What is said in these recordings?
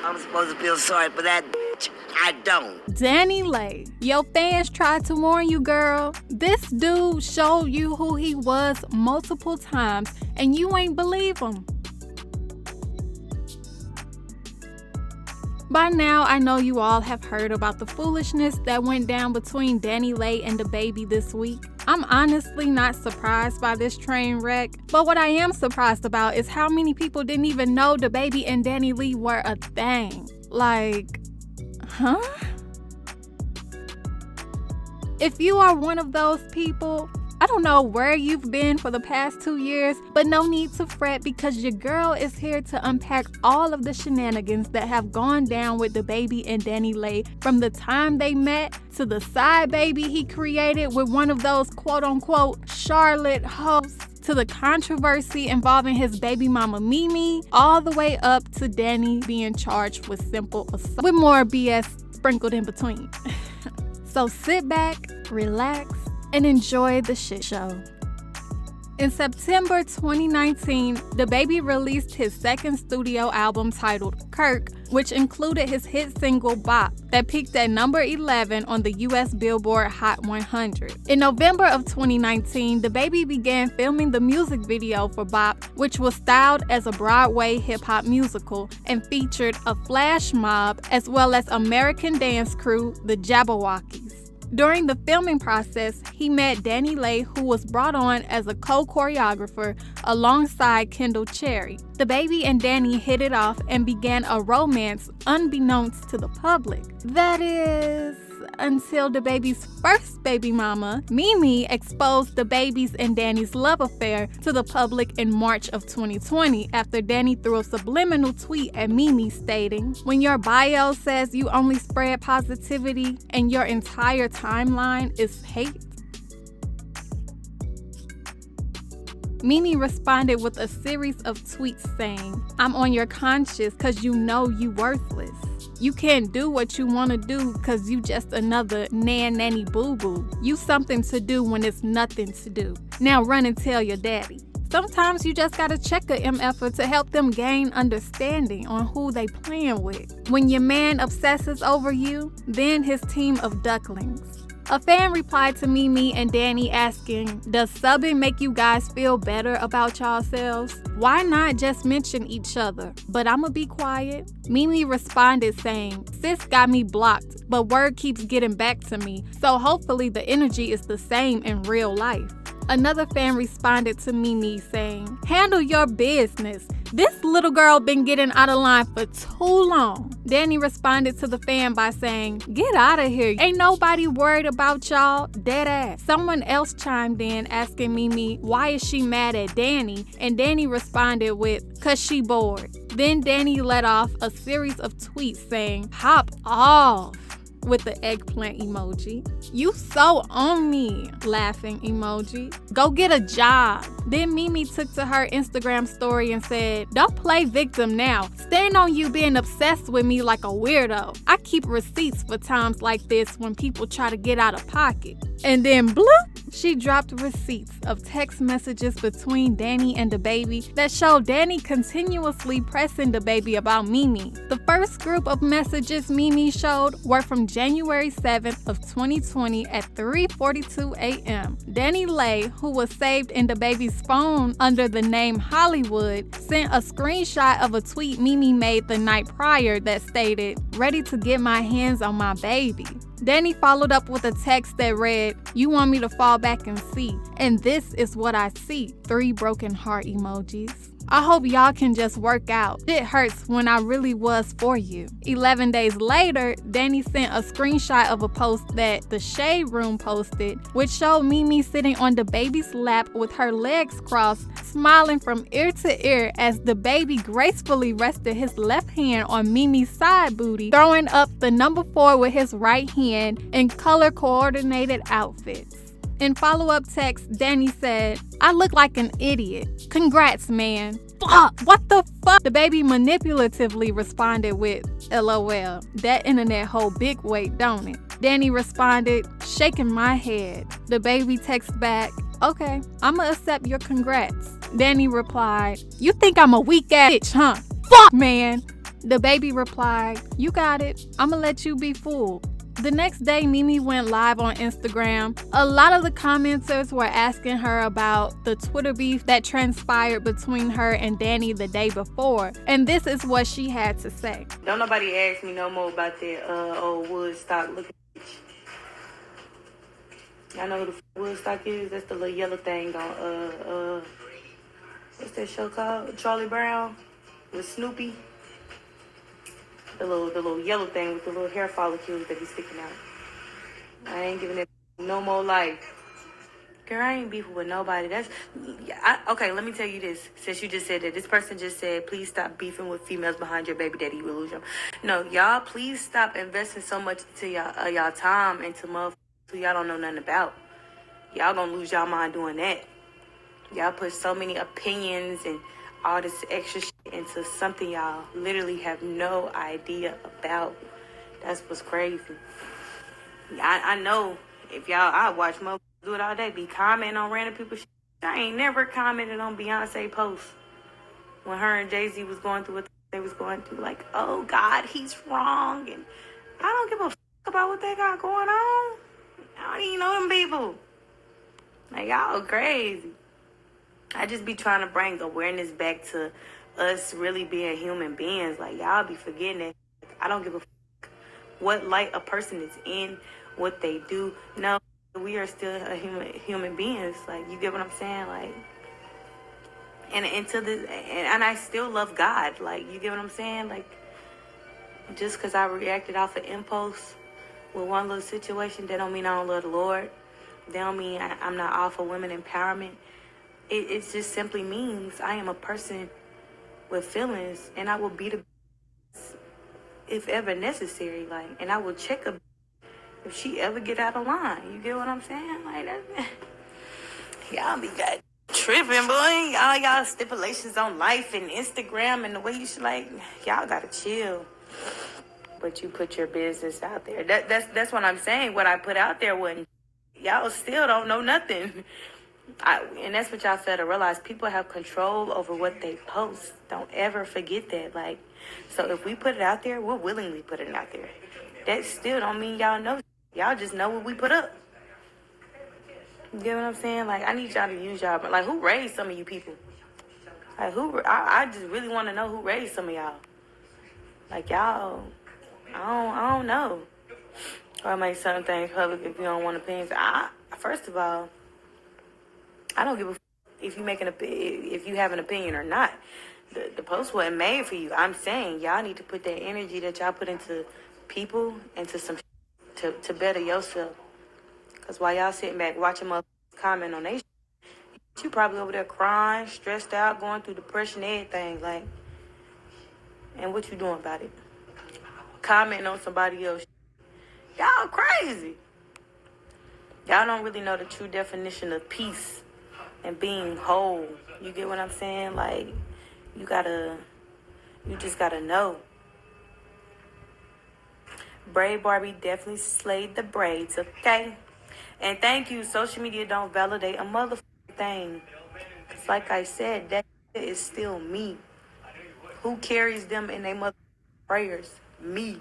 I'm supposed to feel sorry for that bitch. I don't. Danileigh, your fans tried to warn you, girl. This dude showed you who he was multiple times, and you ain't believe him. By now, I know you all have heard about the foolishness that went down between Danileigh and DABABY this week. I'm honestly not surprised by this train wreck, but what I am surprised about is how many people didn't even know DABABY and Danileigh were a thing. Like, huh? If you are one of those people, I don't know where you've been for the past 2 years, but no need to fret because your girl is here to unpack all of the shenanigans that have gone down with DABABY and Danileigh from the time they met to the side baby he created with one of those quote-unquote Charlotte hosts, to the controversy involving his baby mama Mimi, all the way up to Danny being charged with simple assault, with more BS sprinkled in between. So sit back, relax, and enjoy the shit show. In September 2019, DABABY released his second studio album titled Kirk, which included his hit single Bop that peaked at number 11 on the US Billboard Hot 100. In November of 2019, DABABY began filming the music video for Bop, which was styled as a Broadway hip-hop musical and featured a flash mob as well as American dance crew, the Jabberwockies. During the filming process, he met Danileigh, who was brought on as a co-choreographer alongside Kendall Cherry. DABABY and Danny hit it off and began a romance unbeknownst to the public. That is, until DABABY's first baby mama, Mimi, exposed DABABY's and Danny's love affair to the public in March of 2020 after Danny threw a subliminal tweet at Mimi stating, "When your bio says you only spread positivity and your entire timeline is hate." Mimi responded with a series of tweets saying, "I'm on your conscience cause you know you worthless. You can't do what you want to do because you just another nanny boo-boo. You something to do when it's nothing to do. Now run and tell your daddy." Sometimes you just gotta check a MFer to help them gain understanding on who they playing with. When your man obsesses over you, then his team of ducklings. A fan replied to Mimi and Danny asking, "Does subbing make you guys feel better about yourselves? Why not just mention each other? But I'ma be quiet." Mimi responded saying, "Sis got me blocked, but word keeps getting back to me, so hopefully the energy is the same in real life." Another fan responded to Mimi saying, "Handle your business. This little girl been getting out of line for too long." Danny responded to the fan by saying, "Get out of here. Ain't nobody worried about y'all, dead ass." Someone else chimed in asking Mimi, why is she mad at Danny? And Danny responded with, "Cause she bored." Then Danny let off a series of tweets saying, "Hop off," with the eggplant emoji. "You so on me," laughing emoji. "Go get a job." Then Mimi took to her Instagram story and said, "Don't play victim now. Stand on you being obsessed with me like a weirdo. I keep receipts for times like this when people try to get out of pocket." And then bloop, she dropped receipts of text messages between Danny and DABABY that showed Danny continuously pressing DABABY about Mimi. The first group of messages Mimi showed were from January 7th of 2020 at 3:42 a.m. Danileigh, who was saved in DABABY's phone under the name Hollywood, sent a screenshot of a tweet Mimi made the night prior that stated, "Ready to get my hands on my baby." Danny followed up with a text that read, "You want me to fall back and see, and this is what I see." 3 broken heart emojis. I hope y'all can just work out. It hurts when I really was for you. 11 days later, Danny sent a screenshot of a post that the Shade Room posted, which showed Mimi sitting on DABABY's lap with her legs crossed, smiling from ear to ear as DABABY gracefully rested his left hand on Mimi's side booty, throwing up the number 4 with his right hand in color-coordinated outfits. In follow-up text, Danny said, "I look like an idiot. Congrats, man. Fuck, what the fuck?" DABABY manipulatively responded with, "LOL. That internet hold big weight, don't it?" Danny responded, shaking my head. DABABY texted back, "Okay, I'ma accept your congrats." Danny replied, "You think I'm a weak ass bitch, huh? Fuck, man." The baby replied, "You got it. I'ma let you be fooled." The next day, Mimi went live on Instagram. A lot of the commenters were asking her about the Twitter beef that transpired between her and Danny the day before, and this is what she had to say. Don't nobody ask me no more about that old Woodstock looking bitch. Y'all know who the Woodstock is? That's the little yellow thing on what's that show called? Charlie Brown with Snoopy. The little yellow thing with the little hair follicles that be sticking out. I ain't giving it no more life. Girl, I ain't beefing with nobody. Okay, let me tell you this. Since you just said that, this person just said, please stop beefing with females behind your baby daddy. You will lose them. No, y'all, please stop investing so much into y'all time into motherfuckers who y'all don't know nothing about. Y'all gonna lose y'all mind doing that. Y'all put so many opinions and all this extra shit into something y'all literally have no idea about. That's what's crazy. I know if I watch motherfuckers do it all day, be commenting on random people's shit. I ain't never commented on Beyonce posts when her and Jay-Z was going through what they was going through. Like, oh God, he's wrong. And I don't give a fuck about what they got going on. I don't even know them people. Like, y'all crazy. I just be trying to bring awareness back to us really being human beings. Like, y'all be forgetting it. I don't give a fuck what light a person is in, what they do. No, we are still a human beings. Like, you get what I'm saying? Like, and I still love God. Like, you get what I'm saying? Like, just because I reacted off of impulse with one little situation, that don't mean I don't love the Lord. That don't mean I'm not all for women empowerment. It just simply means I am a person with feelings, and I will beat a if ever necessary. Like, and I will check a if she ever get out of line. You get what I'm saying? Like, that, y'all be that tripping, boy. All y'all stipulations on life and Instagram and the way you should, like, y'all gotta chill. But you put your business out there. That's what I'm saying. What I put out there wasn't. Y'all still don't know nothing. And that's what y'all fail to realize. People have control over what they post. Don't ever forget that. Like, so if we put it out there, we'll willingly put it out there. That still don't mean y'all know. Y'all just know what we put up. You get what I'm saying? Like, I need y'all to use y'all. But like, who raised some of you people? Like, I just really want to know who raised some of y'all. Like, y'all, I don't know. Or make certain things public if you don't want opinions. First of all, I don't give a f if you have an opinion or not. The post wasn't made for you. I'm saying y'all need to put that energy that y'all put into people, into some to better yourself. Because while y'all sitting back watching motherfuckers comment on they shit, you probably over there crying, stressed out, going through depression, everything. Like, and what you doing about it? Commenting on somebody else. Y'all crazy. Y'all don't really know the true definition of peace and being whole. You get what I'm saying? Like, you just gotta know. Braid Barbie definitely slayed the braids, okay? And thank you. Social media don't validate a motherfucking thing. It's like I said, that is still me. Who carries them in their mother prayers? Me.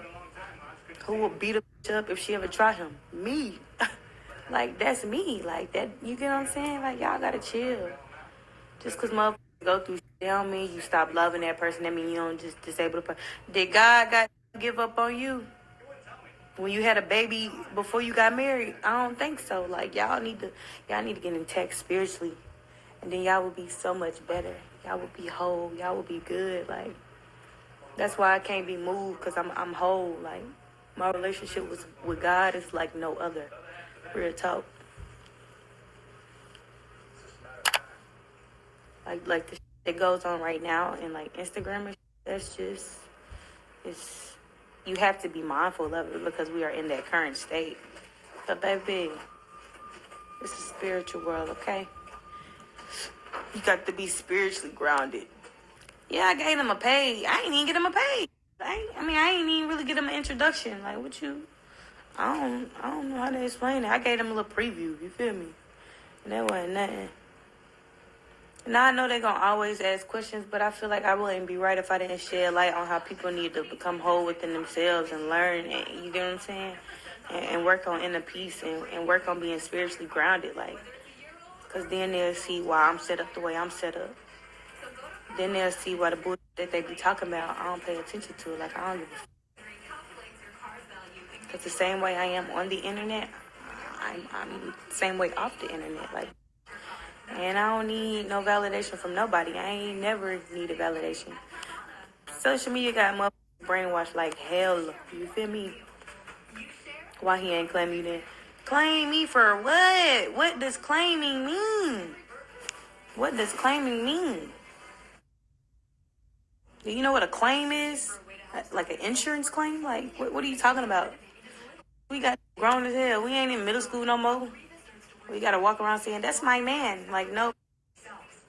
Who will beat a bitch up if she ever try him? Me. Like, that's me. Like, that, you get what I'm saying? Like, y'all gotta chill. Just because motherfuckers go through shit, that don't mean you stop loving that person. That mean you don't just disable the person. Did God got to give up on you when you had a baby before you got married? I don't think so. Like, y'all need to get intact spiritually, and then y'all will be so much better. Y'all will be whole. Y'all will be good. Like, that's why I can't be moved, because I'm whole. Like, my relationship with God is like no other. Real talk. Like the shit that goes on right now in like Instagram and shit, that's just, it's, you have to be mindful of it because we are in that current state. But baby, it's a spiritual world, okay? You got to be spiritually grounded. Yeah, I gave him a page. I ain't even get him a page. I ain't even really get him an introduction. Like, what you? I don't know how to explain it. I gave him a little preview. You feel me? And that wasn't nothing. Now, I know they're going to always ask questions, but I feel like I wouldn't be right if I didn't shed light on how people need to become whole within themselves and learn, and, you get what I'm saying? And work on inner peace and work on being spiritually grounded, like, because then they'll see why I'm set up the way I'm set up. Then they'll see why the bullshit that they be talking about, I don't pay attention to it, like, I don't give a f***. Because the same way I am on the internet, I'm the same way off the internet, like. And I don't need no validation from nobody. I ain't never needed validation. Social media got motherfuckers brainwashed like hell. You feel me? Why he ain't claim you then? Claim me for what? What does claiming mean? What does claiming mean? Do you know what a claim is? Like an insurance claim? Like, what are you talking about? We got grown as hell. We ain't in middle school no more. We gotta walk around saying, that's my man. Like, no.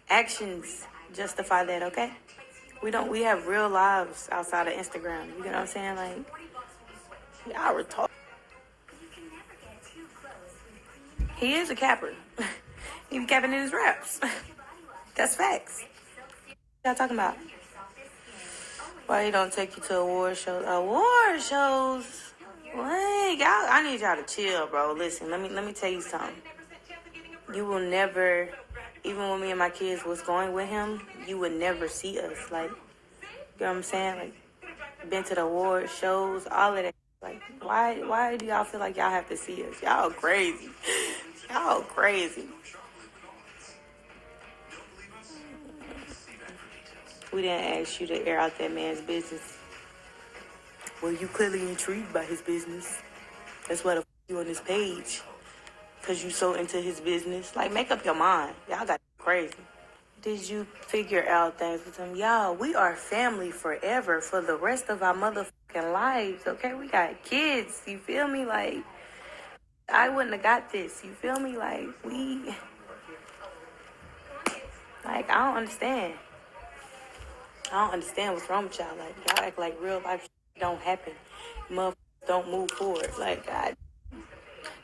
Actions justify that, okay? We have real lives outside of Instagram. You know what I'm saying? Like, y'all retarded. He is a capper. He be capping in his raps. That's facts. What y'all talking about? Why he don't take you to award shows? Award shows? What? Y'all, I need y'all to chill, bro. Listen, let me tell you something. You will never, even when me and my kids was going with him, you would never see us. Like, you know what I'm saying? Like, been to the award shows, all of that. Like, why do y'all feel like y'all have to see us? Y'all crazy. Y'all crazy. We didn't ask you to air out that man's business. Well, you clearly intrigued by his business. That's why the f*** you on this page. Because you so into his business. Like, make up your mind. Y'all got crazy. Did you figure out things with him? Y'all, we are family forever for the rest of our motherfucking lives, okay? We got kids, you feel me? Like, I wouldn't have got this, you feel me? Like, I don't understand. I don't understand what's wrong with y'all. Like, y'all act like real life don't happen. Motherfuckers don't move forward. Like, God.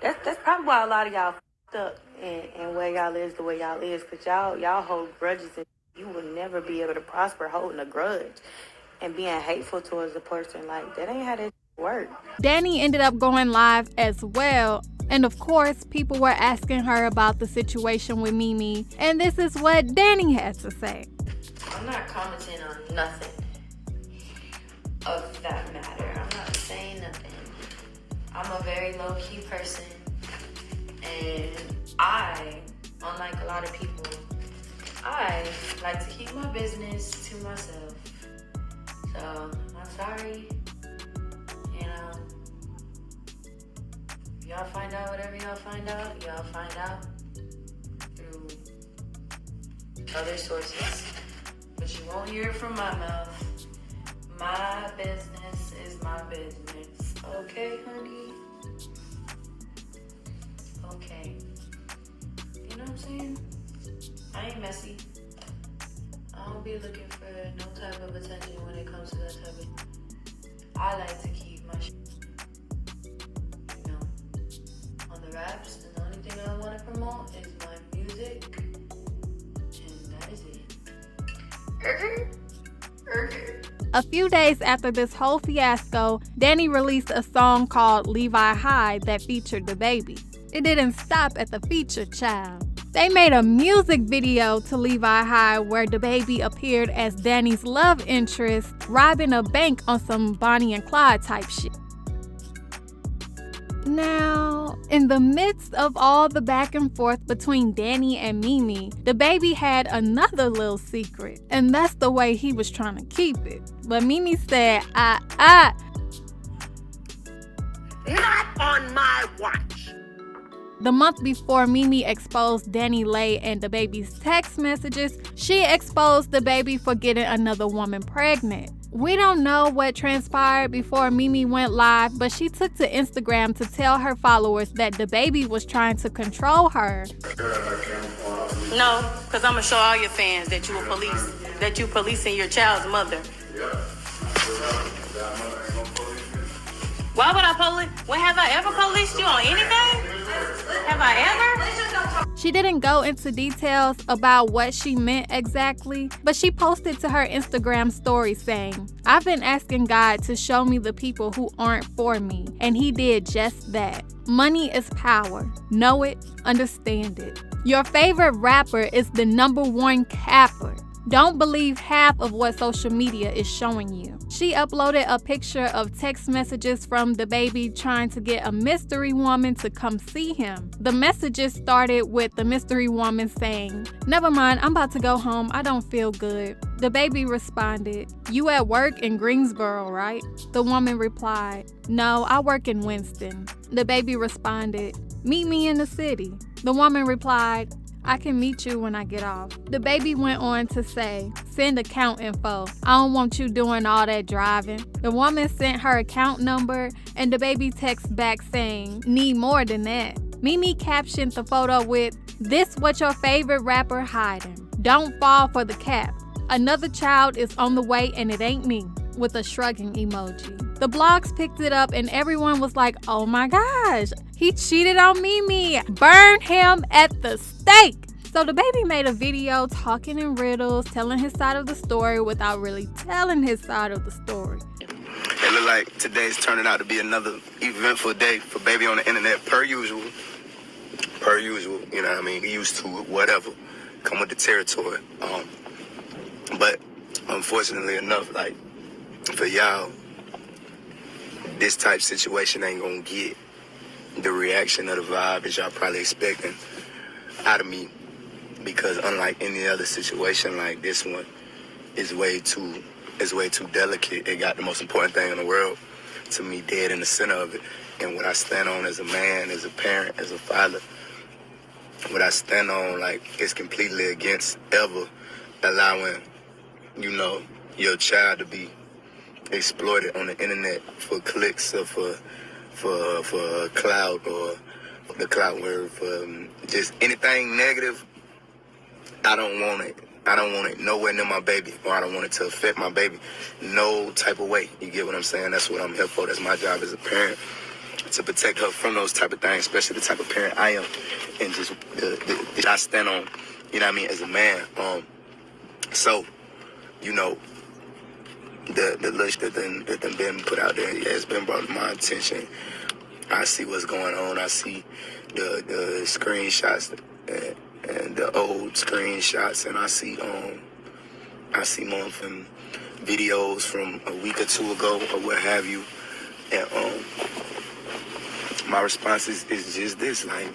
That's probably why a lot of y'all f***ed up and where y'all is the way y'all is. Because y'all hold grudges and you will never be able to prosper holding a grudge and being hateful towards the person. Like, that ain't how that work. Dani ended up going live as well. And of course, people were asking her about the situation with Mimi. And this is what Dani had to say. I'm not commenting on nothing of that matter. I'm not saying nothing. I'm a very low-key person, and I, unlike a lot of people, I like to keep my business to myself. So, I'm sorry, you know, if y'all find out whatever y'all find out through other sources, but you won't hear it from my mouth. My business is my business. Okay, honey? Okay. You know what I'm saying? I ain't messy. I don't be looking for no type of attention when it comes to that type of I like to keep my you know, on the raps, and the only thing I want to promote is my music, and that is it. A few days after this whole fiasco, Dani released a song called Levi High that featured DABABY. It didn't stop at the feature, child. They made a music video to Levi High where DABABY appeared as Dani's love interest, robbing a bank on some Bonnie and Clyde type shit. Now, in the midst of all the back and forth between Dani and Mimi, DABABY had another little secret, and that's the way he was trying to keep it. But Mimi said, Not on my watch. The month before Mimi exposed Danileigh and DABABY'S text messages, she exposed DABABY for getting another woman pregnant. We don't know what transpired before Mimi went live, but she took to Instagram to tell her followers that DABABY was trying to control her. No, because I'm going to show all your fans that you were police, that you policing your child's mother. Why would I police? When have I ever policed you on anything? Have I ever? She didn't go into details about what she meant exactly, but she posted to her Instagram story saying, "I've been asking God to show me the people who aren't for me, and he did just that. Money is power. Know it, understand it. Your favorite rapper is the #1 capper. Don't believe half of what social media is showing you." She uploaded a picture of text messages from DABABY trying to get a mystery woman to come see him. The messages started with the mystery woman saying, "Never mind, I'm about to go home. I don't feel good." DABABY responded, "You at work in Greensboro, right?" The woman replied, "No, I work in Winston." DABABY responded, "Meet me in the city." The woman replied, "I can meet you when I get off." DABABY went on to say, "Send account info. I don't want you doing all that driving." The woman sent her account number and DABABY texted back saying, "Need more than that." Mimi captioned the photo with, "This what your favorite rapper hiding. Don't fall for the cap. Another child is on the way and it ain't me," with a shrugging emoji. The blogs picked it up and everyone was like, "Oh my gosh, he cheated on Mimi. Burn him at the stake." So DABABY made a video talking in riddles, telling his side of the story without really telling his side of the story. It look like today's turning out to be another eventful day for Baby on the internet, per usual. Per usual, you know what I mean? He used to whatever, come with the territory. But unfortunately enough, like, for y'all, this type situation ain't gonna get the reaction of the vibe that y'all probably expecting out of me, because unlike any other situation like this one, is way too delicate. It got the most important thing in the world to me dead in the center of it. And what I stand on as a man, as a parent, as a father, what I stand on, like, is completely against ever allowing, you know, your child to be exploited on the internet for clicks or for clout, or the clout word, for just anything negative. I don't want it. I don't want it nowhere near my baby, or I don't want it to affect my baby no type of way. You get what I'm saying? That's what I'm here for. That's my job as a parent, to protect her from those type of things, especially the type of parent I am, and just that I stand on, you know what I mean, as a man. So, you know, the list that been put out there, yeah, it's been brought to my attention. I see what's going on. I see the screenshots and the old screenshots, and I see more from videos from a week or two ago or what have you. And my response is just this, like,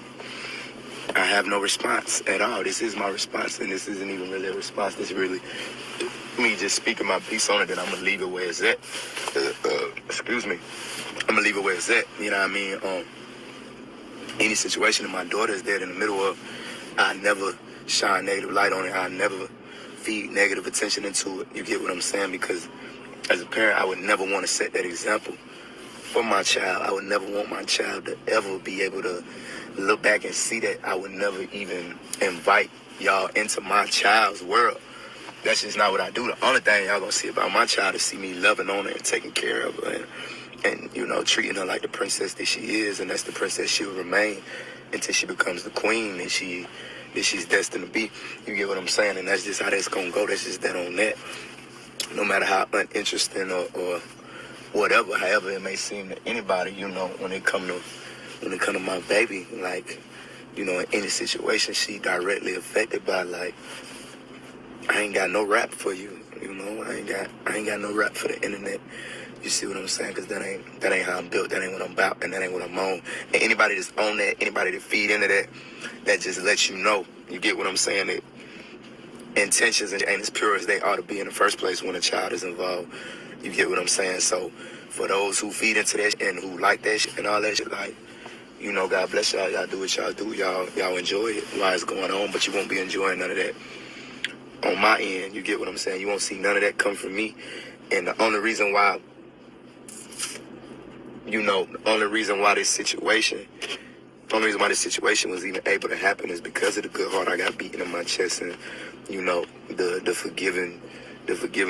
I have no response at all. This is my response, and this isn't even really a response. This is really me just speaking my piece on it, and I'm gonna leave it where it's at. Excuse me. I'm gonna leave it where it's at. You know what I mean? Any situation that my daughter is dead in the middle of, I never shine negative light on it. I never feed negative attention into it. You get what I'm saying? Because as a parent, I would never want to set that example for my child. I would never want my child to ever be able to look back and see that. I would never even invite y'all into my child's world. That's just not what I do. The only thing y'all gonna see about my child is see me loving on her and taking care of her, and you know, treating her like the princess that she is, and that's the princess she'll remain until she becomes the queen that she's destined to be. You get what I'm saying? And that's just how that's gonna go. That's just that on that. No matter how uninteresting or whatever, however it may seem to anybody, you know, when it come to my baby, like, you know, in any situation she directly affected by, like, I ain't got no rap for you, you know. I ain't got no rap for the internet. You see what I'm saying? Because that ain't how I'm built. That ain't what I'm about, and that ain't what I'm on. And anybody that's on that, anybody that feed into that just lets you know. You get what I'm saying? That intentions ain't as pure as they ought to be in the first place when a child is involved. You get what I'm saying? So for those who feed into that and who like that shit and all that shit, like, you know, God bless y'all. Y'all do what y'all do. Y'all enjoy it while it's going on, but you won't be enjoying none of that on my end. You get what I'm saying? You won't see none of that come from me. And the only reason why, you know, the only reason why this situation was even able to happen is because of the good heart I got beating in my chest, and, you know, the forgiving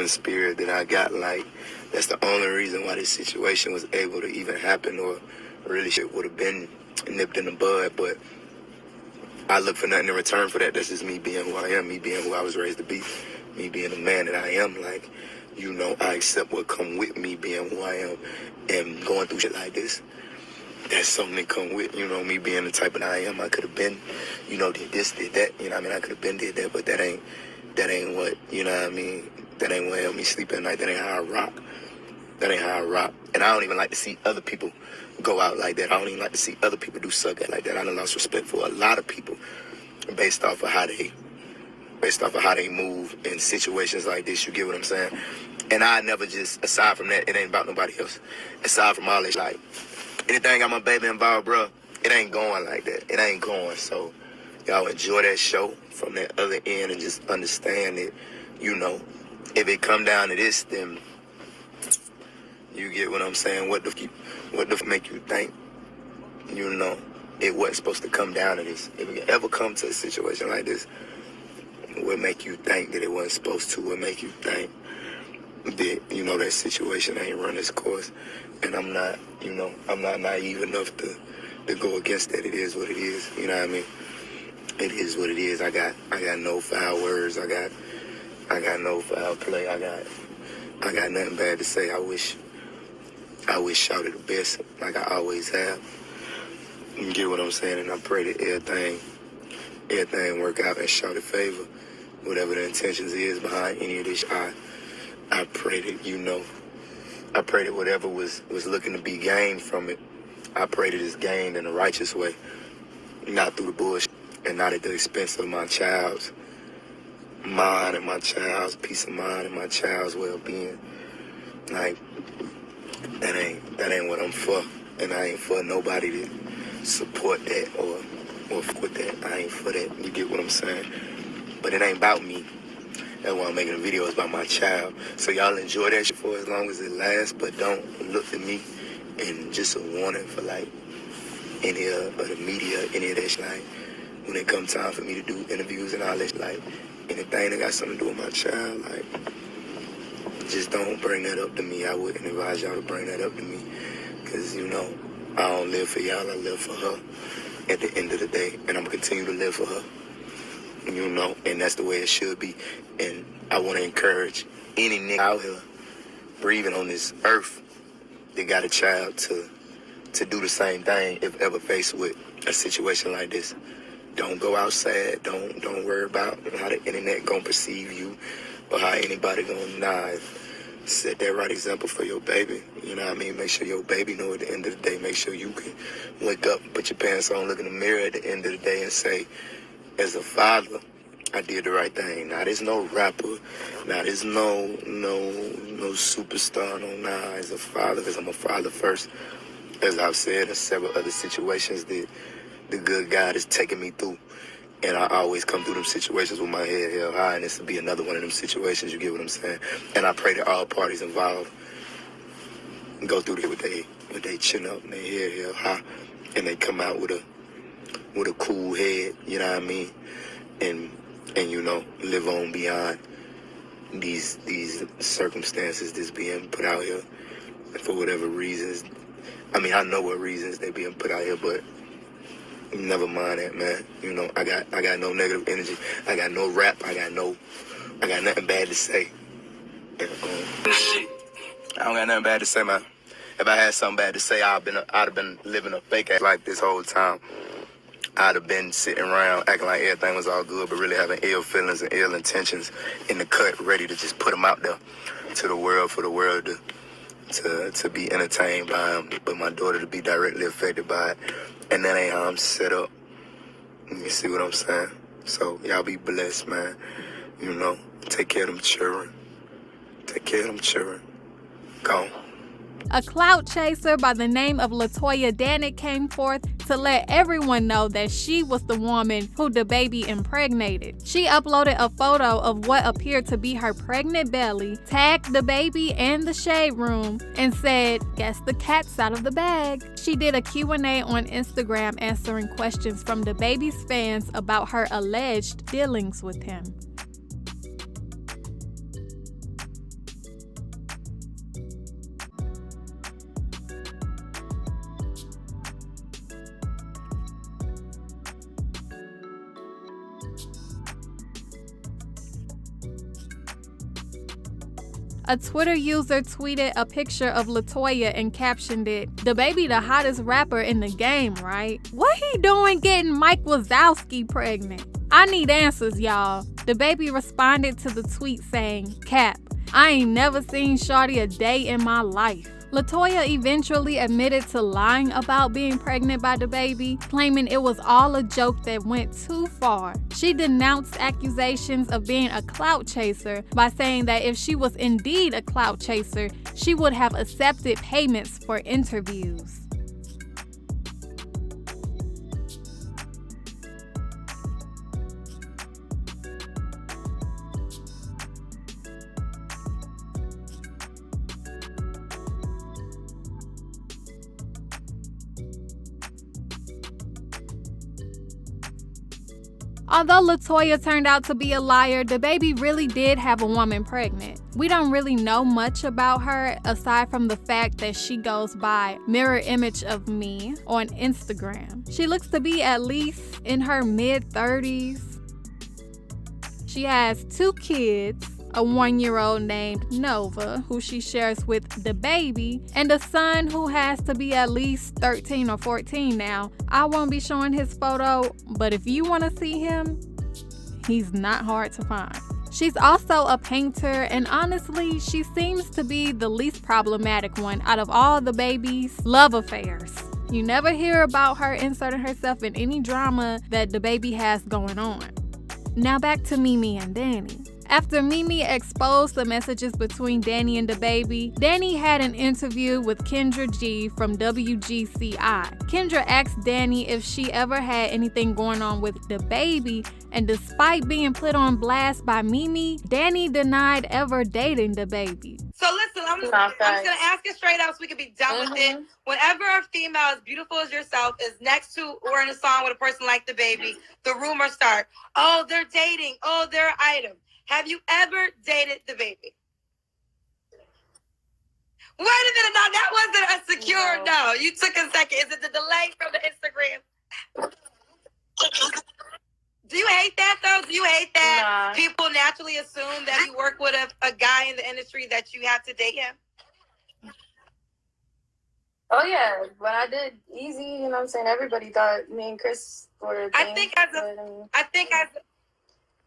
spirit that I got. Like, that's the only reason why this situation was able to even happen, or really shit would have been nipped in the bud, but I look for nothing in return for that. That's just me being who I am, me being who I was raised to be, me being the man that I am. Like, you know, I accept what come with me being who I am and going through shit like this. That's something that come with, you know, me being the type that I am. I could have been, you know, did this, did that, you know what I mean? I could have been did that, but that ain't what, you know what I mean? That ain't what helped me sleep at night. That ain't how I rock. That ain't how I rock. And I don't even like to see other people go out like that. I don't even like to see other people do suck at like that. I done lost respect for a lot of people based off of how they move in situations like this. You get what I'm saying? And I never just, aside from that, it ain't about nobody else. Aside from all this, like, anything got my baby involved, bro, it ain't going like that. It ain't going. So y'all enjoy that show from that other end and just understand that, you know, if it come down to this, then you get what I'm saying? What the make you think, you know, it wasn't supposed to come down to this? If it ever come to a situation like this, what make you think that it wasn't supposed to? What make you think that, you know, that situation ain't run its course? And I'm not, you know, I'm not naive enough to go against that. It is what it is. You know what I mean? It is what it is. I got no foul words. I got no foul play. I got nothing bad to say. I wish Shouty the best, like I always have. You get what I'm saying? And I pray that everything work out in Shouty's favor. Whatever the intentions is behind any of this, I pray that, you know, I pray that whatever was looking to be gained from it, I pray that it's gained in a righteous way, not through the bullshit, and not at the expense of my child's mind and my child's peace of mind and my child's well-being. Like, that ain't what I'm for, and I ain't for nobody to support that or with that. I ain't for that. You get what I'm saying? But it ain't about me. That's why I'm making a video. It's about my child. So y'all enjoy that shit for as long as it lasts, but don't look at me and just a warning for like any of the media, any of that shit. Like, when it come time for me to do interviews and all that, like anything that got something to do with my child, like, just don't bring that up to me. I wouldn't advise y'all to bring that up to me, because, you know, I don't live for y'all. I live for her at the end of the day, and I'm gonna continue to live for her. You know, and that's the way it should be. And I want to encourage any nigga out here breathing on this earth that got a child to do the same thing if ever faced with a situation like this. Don't go outside. Don't worry about how the internet gonna perceive you or how anybody gonna set that right example for your baby. You know what I mean? Make sure your baby know at the end of the day. Make sure you can wake up, put your pants on, look in the mirror at the end of the day and say, as a father, I did the right thing. Now, there's no rapper. Now, there's no superstar. No, as a father, because I'm a father first. As I've said in several other situations that the good God is taking me through. And I always come through them situations with my head held high, and this will be another one of them situations, you get what I'm saying? And I pray that all parties involved go through it with they chin up and their head held high, and they come out with a cool head, you know what I mean? And you know, live on beyond these circumstances that's being put out here for whatever reasons. I mean, I know what reasons they being put out here, but never mind that, man. You know, I got no negative energy. I got no rap. I got nothing bad to say. I don't got nothing bad to say, man. If I had something bad to say, I'd have been living a fake ass life this whole time. I'd have been sitting around acting like everything was all good, but really having ill feelings and ill intentions in the cut, ready to just put them out there to the world, for the world to be entertained by them, but my daughter to be directly affected by it. And that ain't how I'm set up. You see what I'm saying? So y'all be blessed, man. You know, take care of them children. Take care of them children. Go. A clout chaser by the name of Latoia Danileigh came forth to let everyone know that she was the woman who DABABY impregnated. She uploaded a photo of what appeared to be her pregnant belly, tagged DABABY and the Shade Room, and said, "Guess the cat's out of the bag." She did a Q&A on Instagram answering questions from DABABY's fans about her alleged dealings with him. A Twitter user tweeted a picture of Latoia and captioned it, "DaBaby the hottest rapper in the game, right? What he doing getting Mike Wazowski pregnant? I need answers, y'all." DaBaby responded to the tweet saying, "Cap, I ain't never seen shorty a day in my life." Latoia eventually admitted to lying about being pregnant by DaBaby, claiming it was all a joke that went too far. She denounced accusations of being a clout chaser by saying that if she was indeed a clout chaser, she would have accepted payments for interviews. Although Latoia turned out to be a liar, DaBaby really did have a woman pregnant. We don't really know much about her aside from the fact that she goes by Mirror Image of Me on Instagram. She looks to be at least in her mid-30s. She has 2 kids, a 1-year-old named Nova, who she shares with DaBaby, and a son who has to be at least 13 or 14 now. I won't be showing his photo, but if you want to see him, he's not hard to find. She's also a painter, and honestly, she seems to be the least problematic one out of all DaBaby's love affairs. You never hear about her inserting herself in any drama that DaBaby has going on. Now back to Mimi and Danny. After Mimi exposed the messages between Danny and DaBaby, Danny had an interview with Kendra G from WGCI. Kendra asked Danny if she ever had anything going on with DaBaby, and despite being put on blast by Mimi, Danny denied ever dating DaBaby. So listen, I'm just gonna ask it straight out so we can be done with it. Whenever a female as beautiful as yourself is next to or in a song with a person like DaBaby, the rumors start. Oh, they're dating. Oh, they're an item. Have you ever dated DaBaby? Wait a minute, no, that wasn't a secure no. You took a second. Is it the delay from the Instagram? Do you hate that though? Do you hate that people naturally assume that you work with a guy in the industry that you have to date him? Oh yeah, when I did Easy, you know what I'm saying, everybody thought me and Chris were a thing. I think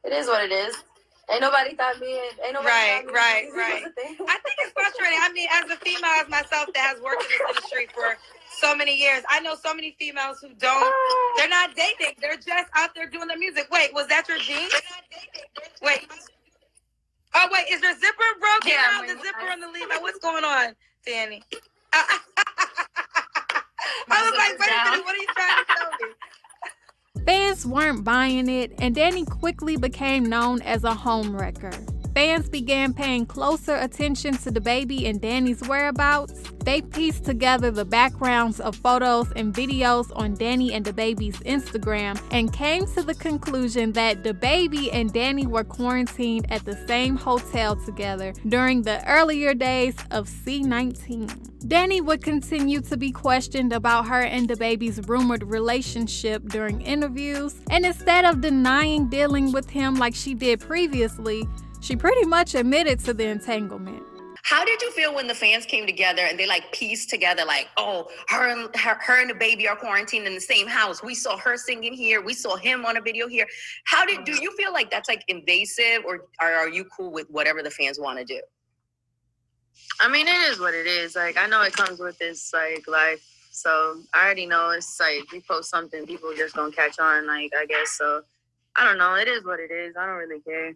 it is what it is. Ain't nobody thought me. Ain't nobody. Right. I think it's frustrating. I mean, as a female, as myself that has worked in this industry for so many years, I know so many females who don't. They're not dating. They're just out there doing their music. Wait, was that your jeans? Wait. Oh wait, is your zipper broken? Yeah, the zipper and the lever. What's going on, Danny? I was like, wait a minute. What are you trying to tell me? Fans weren't buying it, and Danny quickly became known as a homewrecker. Fans began paying closer attention to DaBaby and Danny's whereabouts. They pieced together the backgrounds of photos and videos on Danny and DaBaby's Instagram and came to the conclusion that DaBaby and Danny were quarantined at the same hotel together during the earlier days of C-19. Danny would continue to be questioned about her and DaBaby's rumored relationship during interviews, and instead of denying dealing with him like she did previously, she pretty much admitted to the entanglement. How did you feel when the fans came together and they like pieced together like, oh, her and DaBaby are quarantined in the same house. We saw her singing here. We saw him on a video here. Do you feel like that's like invasive, or are you cool with whatever the fans want to do? I mean, it is what it is. Like, I know it comes with this like life. So I already know it's like we post something, people just gonna catch on, like, I guess. So I don't know. It is what it is. I don't really care.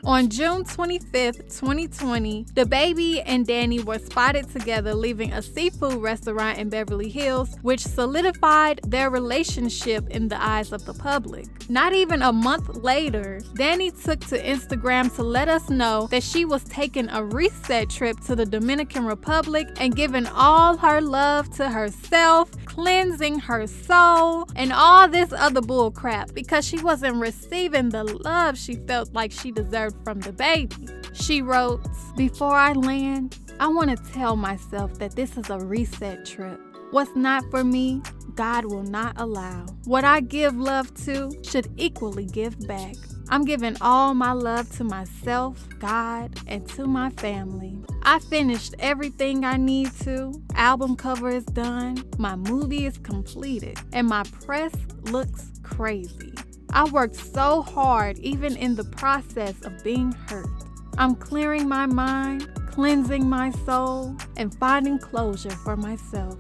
On June 25th, 2020, DaBaby and Danny were spotted together leaving a seafood restaurant in Beverly Hills, which solidified their relationship in the eyes of the public. Not even a month later, Danny took to Instagram to let us know that she was taking a reset trip to the Dominican Republic and giving all her love to herself, cleansing her soul, and all this other bull crap because she wasn't receiving the love she felt like she deserved from DaBaby. She wrote, "Before I land, I want to tell myself that this is a reset trip. What's not for me, God will not allow. What I give love to should equally give back. I'm giving all my love to myself, God, and to my family. I finished everything I need to. Album cover is done. My movie is completed. And my press looks crazy. I worked so hard even in the process of being hurt. I'm clearing my mind, cleansing my soul, and finding closure for myself.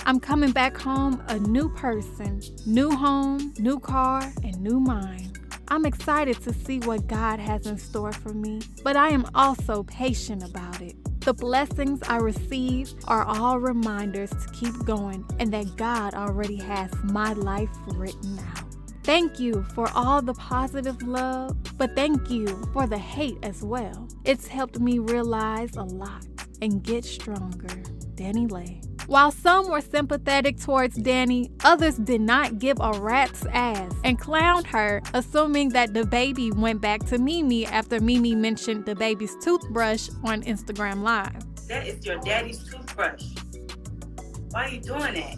I'm coming back home a new person, new home, new car, and new mind. I'm excited to see what God has in store for me, but I am also patient about it. The blessings I receive are all reminders to keep going and that God already has my life written out. Thank you for all the positive love, but thank you for the hate as well. It's helped me realize a lot and get stronger. Danileigh. While some were sympathetic towards Dani, others did not give a rat's ass and clowned her, assuming that DaBaby went back to Mimi after Mimi mentioned DaBaby's toothbrush on Instagram Live. That is your daddy's toothbrush. Why are you doing that?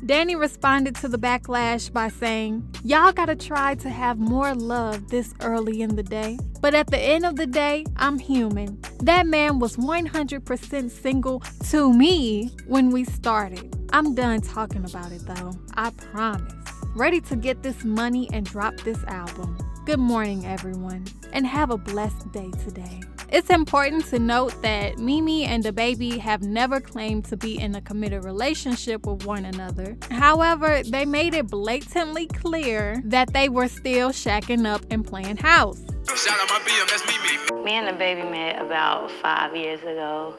Dani responded to the backlash by saying, "Y'all gotta try to have more love this early in the day. But at the end of the day, I'm human. That man was 100% single to me when we started. I'm done talking about it though, I promise. Ready to get this money and drop this album. Good morning, everyone, and have a blessed day today." It's important to note that Mimi and DaBaby have never claimed to be in a committed relationship with one another. However, they made it blatantly clear that they were still shacking up and playing house. Shout out my BM, that's Mimi. Me and DaBaby met about 5 years ago.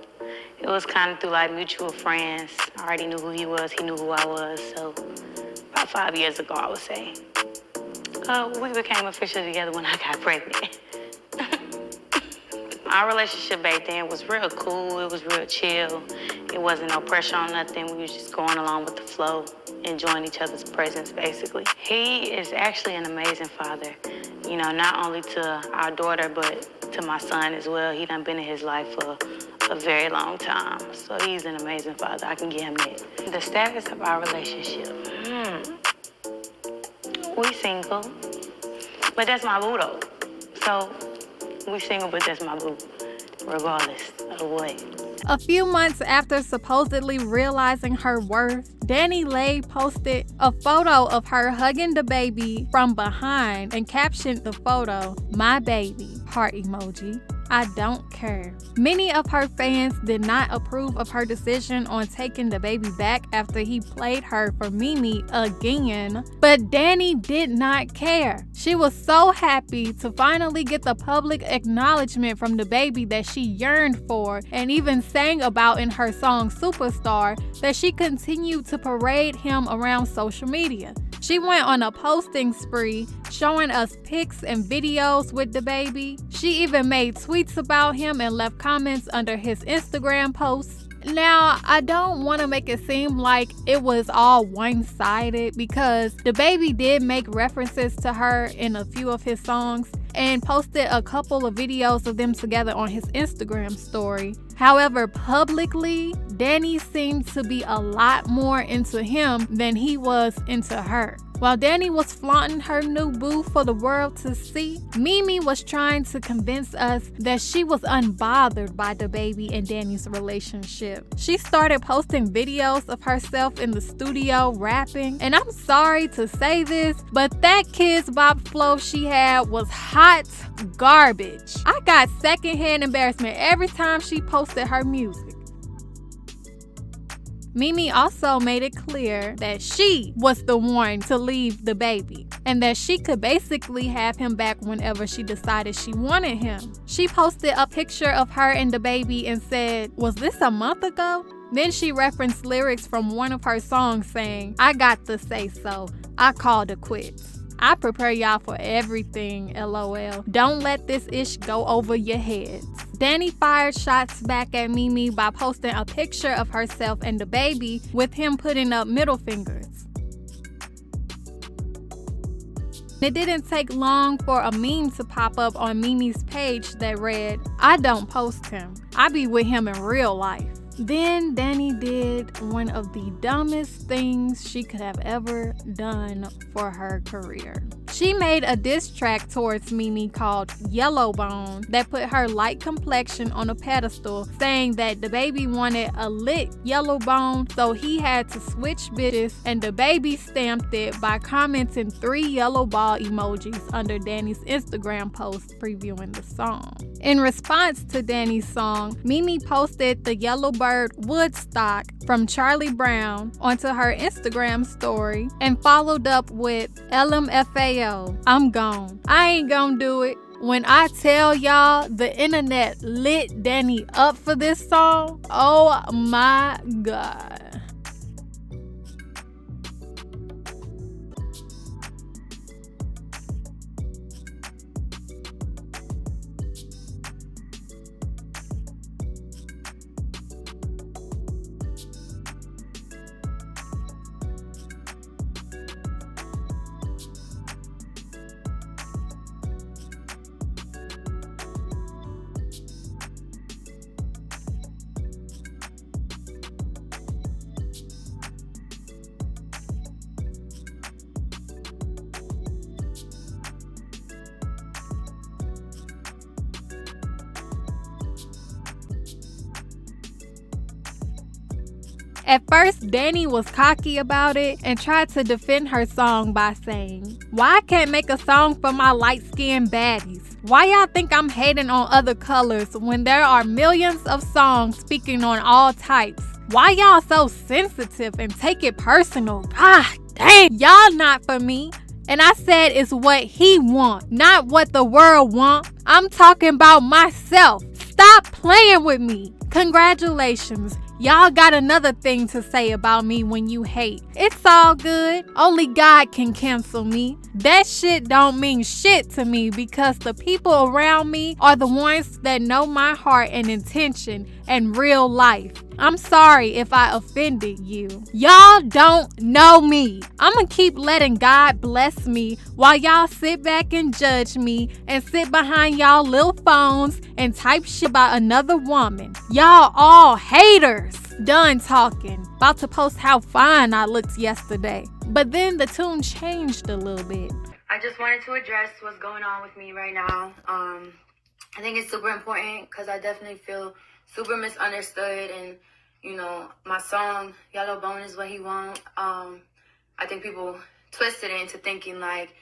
It was kind of through like mutual friends. I already knew who he was, he knew who I was, so about 5 years ago, I would say. We became officially together when I got pregnant. Our relationship back then was real cool, it was real chill. It wasn't no pressure on nothing, we was just going along with the flow, enjoying each other's presence, basically. He is actually an amazing father, you know, not only to our daughter, but to my son as well. He done been in his life for a very long time, so he's an amazing father, I can give him that. The status of our relationship, we single, but that's my boo though. So, we single, but that's my boo, regardless of what. A few months after supposedly realizing her worth, Danileigh posted a photo of her hugging DaBaby from behind and captioned the photo, "My baby," heart emoji. I don't care. Many of her fans did not approve of her decision on taking DaBaby back after he played her for Mimi again, but Dani did not care. She was so happy to finally get the public acknowledgement from DaBaby that she yearned for and even sang about in her song Superstar, that she continued to parade him around social media. She went on a posting spree, showing us pics and videos with DaBaby. She even made tweets about him and left comments under his Instagram posts. Now, I don't want to make it seem like it was all one-sided, because DaBaby did make references to her in a few of his songs and posted a couple of videos of them together on his Instagram story. However, publicly, Dani seemed to be a lot more into him than he was into her. While Dani was flaunting her new boo for the world to see, Mimi was trying to convince us that she was unbothered by DaBaby and Dani's relationship. She started posting videos of herself in the studio rapping, and I'm sorry to say this, but that Kids Bop flow she had was hot garbage. I got secondhand embarrassment every time she posted her music. Mimi also made it clear that she was the one to leave DaBaby and that she could basically have him back whenever she decided she wanted him. She posted a picture of her and DaBaby and said, "Was this a month ago?" Then she referenced lyrics from one of her songs saying, "I got to say so, I called it quits. I prepare y'all for everything, LOL. Don't let this ish go over your heads." Dani fired shots back at Mimi by posting a picture of herself and DaBaby with him putting up middle fingers. It didn't take long for a meme to pop up on Mimi's page that read, "I don't post him. I be with him in real life." Then Danny did one of the dumbest things she could have ever done for her career. She made a diss track towards Mimi called Yellowbone that put her light complexion on a pedestal, saying that DaBaby wanted a lit yellowbone, so he had to switch bitches, and DaBaby stamped it by commenting 3 yellow ball emojis under Danny's Instagram post previewing the song. In response to Danny's song, Mimi posted the Yellowbird Woodstock from Charlie Brown onto her Instagram story and followed up with LMFAO, I'm gone. I ain't gonna do it. When I tell y'all the internet lit Danny up for this song, oh my God. At first, Danny was cocky about it and tried to defend her song by saying, "Why I can't make a song for my light-skinned baddies? Why y'all think I'm hating on other colors when there are millions of songs speaking on all types? Why y'all so sensitive and take it personal? God dang, y'all not for me." And I said it's what he want, not what the world want. I'm talking about myself. Stop playing with me. Congratulations. Y'all got another thing to say about me when you hate. It's all good. Only God can cancel me. That shit don't mean shit to me because the people around me are the ones that know my heart and intention and real life. I'm sorry if I offended you. Y'all don't know me. I'ma keep letting God bless me while y'all sit back and judge me and sit behind y'all little phones and type shit about another woman. Y'all all haters. Done talking. About to post how fine I looked yesterday. But then the tune changed a little bit. I just wanted to address what's going on with me right now. I think it's super important because I definitely feel super misunderstood, and you know, my song Yellowbone is what he want. I think people twisted it into thinking like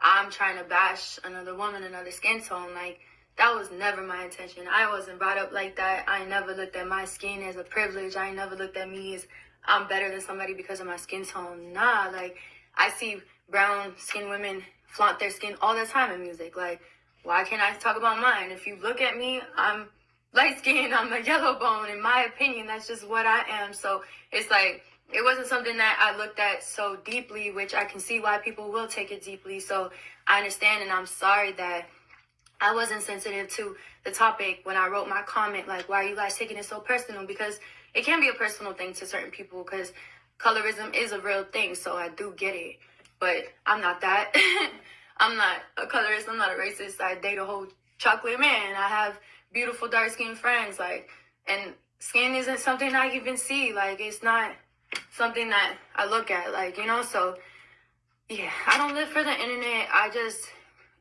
I'm trying to bash another woman, another skin tone. Like, that was never my intention. I wasn't brought up like that. I never looked at my skin as a privilege. I never looked at me as I'm better than somebody because of my skin tone. Nah, like, I see brown skin women flaunt their skin all the time in music. Like, why can't I talk about mine? If you look at me, I'm light skin, I'm a yellow bone. In my opinion, that's just what I am. So it's like, it wasn't something that I looked at so deeply, which I can see why people will take it deeply. So I understand, and I'm sorry that I wasn't sensitive to the topic when I wrote my comment, like, why are you guys taking it so personal? Because it can be a personal thing to certain people, because colorism is a real thing, so I do get it. But I'm not that. I'm not a colorist, I'm not a racist. I date a whole chocolate man. I have beautiful dark-skinned friends, like, and skin isn't something I even see. Like, it's not something that I look at, like, you know. So yeah, I don't live for the internet. I just,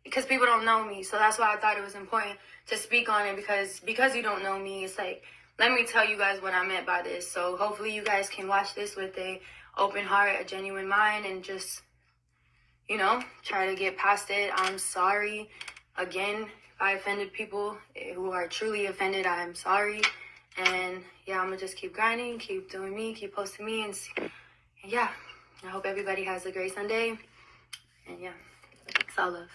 because people don't know me, so that's why I thought it was important to speak on it, because you don't know me, it's like, let me tell you guys what I meant by this. So hopefully you guys can watch this with a open heart, a genuine mind, and just, you know, try to get past it. I'm sorry again if I offended people who are truly offended. I'm sorry. And yeah, I'm gonna just keep grinding, keep doing me, keep posting me, and yeah, I hope everybody has a great Sunday. And yeah, it's all love.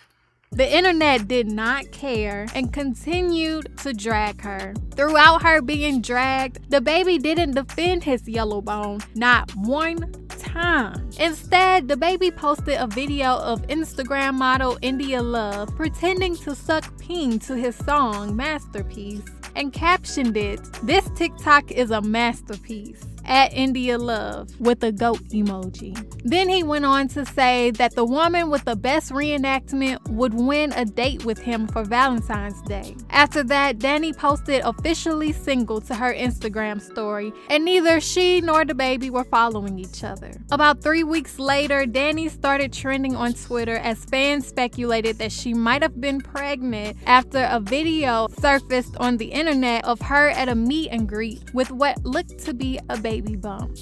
The internet did not care and continued to drag her. Throughout her being dragged, DaBaby didn't defend his yellowbone, not one time. Instead, DaBaby posted a video of Instagram model India Love pretending to suck peen to his song Masterpiece and captioned it, "This TikTok is a masterpiece." @IndiaLove with a goat emoji. Then he went on to say that the woman with the best reenactment would win a date with him for Valentine's Day. After that, Dani posted officially single to her Instagram story, and neither she nor the baby were following each other. About 3 weeks later, Dani started trending on Twitter as fans speculated that she might have been pregnant after a video surfaced on the internet of her at a meet and greet with what looked to be a baby bump.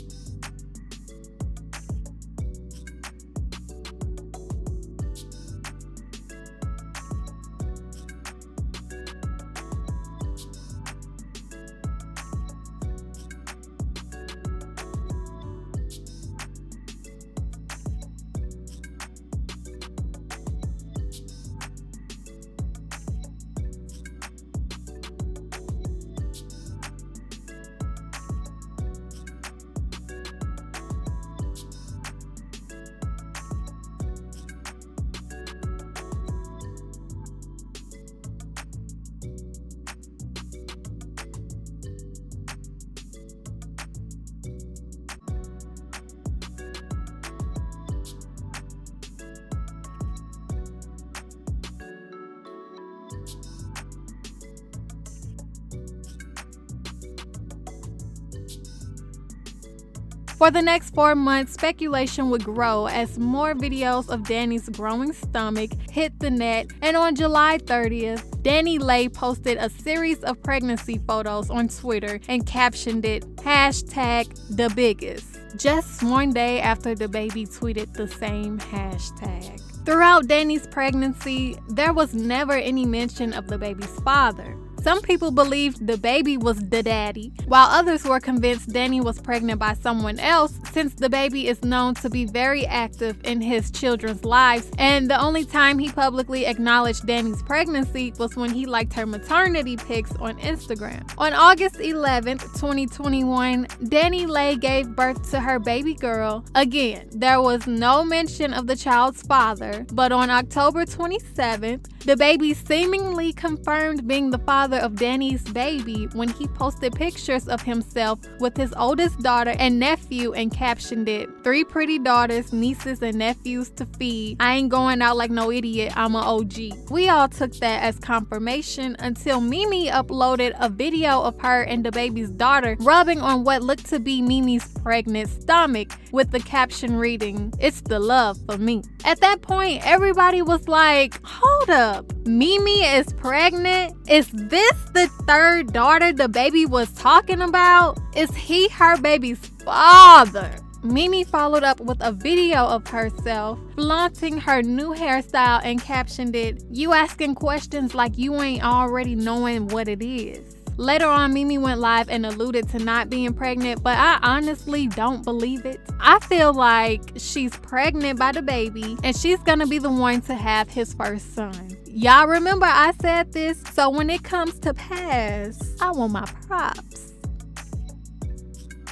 For the next 4 months, speculation would grow as more videos of Dani's growing stomach hit the net, and on July 30th, Danileigh posted a series of pregnancy photos on Twitter and captioned it #TheBiggest, just one day after the baby tweeted the same hashtag. Throughout Dani's pregnancy, there was never any mention of the baby's father. Some people believed the baby was the daddy, while others were convinced Dani was pregnant by someone else, since the baby is known to be very active in his children's lives, and the only time he publicly acknowledged Dani's pregnancy was when he liked her maternity pics on Instagram. On August 11th, 2021, Danileigh gave birth to her baby girl. Again, there was no mention of the child's father, but on October 27th, the baby seemingly confirmed being the father of Dani's baby when he posted pictures of himself with his oldest daughter and nephew and captioned it, "3 pretty daughters, nieces, and nephews to feed. I ain't going out like no idiot, I'm a OG." We all took that as confirmation until Mimi uploaded a video of her and the baby's daughter rubbing on what looked to be Mimi's pregnant stomach with the caption reading, "It's the love for me." At that point, everybody was like, hold up, Mimi is pregnant? Is this the third daughter the baby was talking about? Is he her baby's father? Mimi followed up with a video of herself flaunting her new hairstyle and captioned it, "You asking questions like you ain't already knowing what it is." Later on, Mimi went live and alluded to not being pregnant, but I honestly don't believe it. I feel like she's pregnant by the baby and she's gonna be the one to have his first son. Y'all remember I said this, so when it comes to pass, I want my props.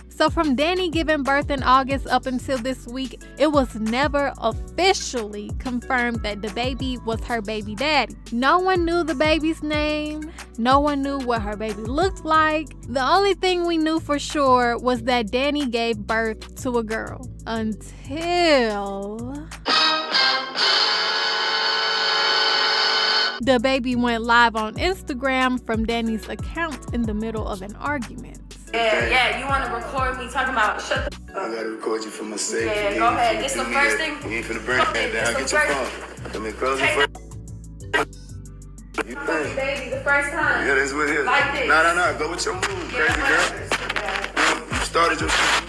So from Dani giving birth in August up until this week, it was never officially confirmed that the baby was her baby daddy. No one knew the baby's name. No one knew what her baby looked like. The only thing we knew for sure was that Dani gave birth to a girl. Until the baby went live on Instagram from Dani's account in the middle of an argument. Yeah, you want to record me talking about shut the I gotta record you for my sake. Yeah, go ahead. This the first thing. You ain't finna burn that down. Get your phone. Come here, close it first. You think? Baby, the first time. Yeah, that's what it is. Like this. No. Go with your move, crazy girl. You started your shit.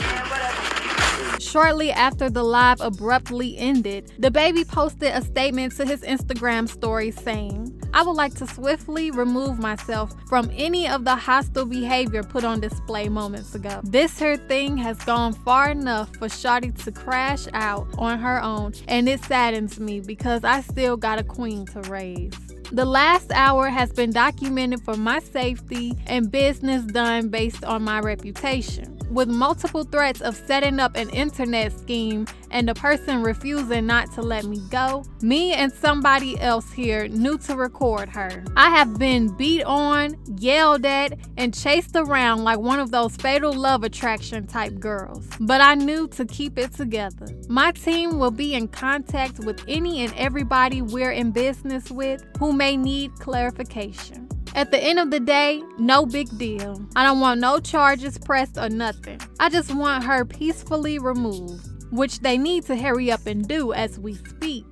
Shortly after the live abruptly ended, the baby posted a statement to his Instagram story saying, "I would like to swiftly remove myself from any of the hostile behavior put on display moments ago. This here thing has gone far enough for Shawty to crash out on her own, and it saddens me because I still got a queen to raise. The last hour has been documented for my safety and business done based on my reputation. with multiple threats of setting up an internet scheme and the person refusing not to let me go, me and somebody else here knew to record her. I have been beat on, yelled at, and chased around like one of those Fatal Love Attraction type girls. But I knew to keep it together. My team will be in contact with any and everybody we're in business with who may need clarification. At the end of the day, no big deal. I don't want no charges pressed or nothing. I just want her peacefully removed, which they need to hurry up and do as we speak.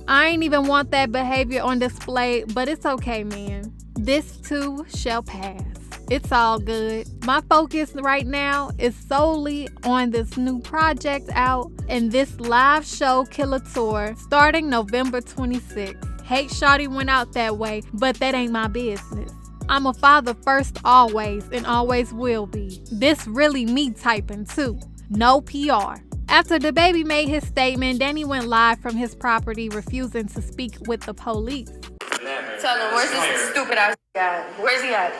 I ain't even want that behavior on display, but it's okay, man. This too shall pass. It's all good. My focus right now is solely on this new project out and this live show Killer Tour starting November 26th. Hate Shawty went out that way, but that ain't my business. I'm a father first always and always will be. This really me typing too. No PR. After DaBaby made his statement, Danny went live from his property refusing to speak with the police. Tell him, where's this stupid ass guy? Where's he at?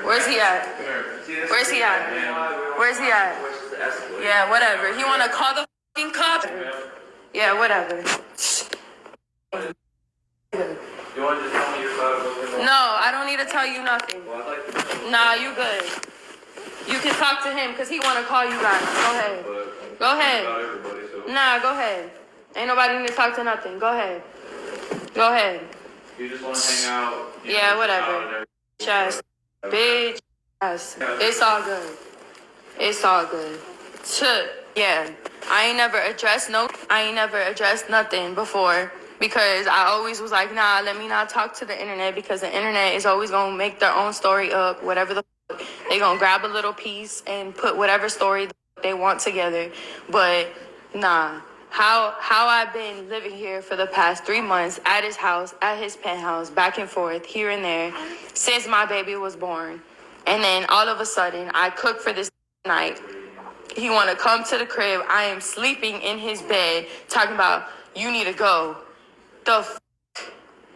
Where's he at? Where's he at? Where's he at? Yeah, whatever. He wanna call the fucking cops? Yeah, whatever. You want to just tell me your side of what's going on? No, I don't need to tell you nothing. Well, I'd like to. Nah, you good. You can talk to him because he want to call you guys. Go ahead. Go ahead. Not everybody, so. Nah, go ahead. Ain't nobody need to talk to nothing. Go ahead. Go ahead. You just want to hang out. Yeah, whatever. Bitch, bitch, ass. It's all good. It's all good. Yeah, I ain't never addressed nothing before. Because I always was like, nah, let me not talk to the internet because the internet is always going to make their own story up, whatever the fuck. They going to grab a little piece and put whatever story they want together. But nah, how I've been living here for the past 3 months at his house, at his penthouse, back and forth, here and there, since my baby was born. And then all of a sudden, I cook for this night. He want to come to the crib. I am sleeping in his bed talking about, you need to go. The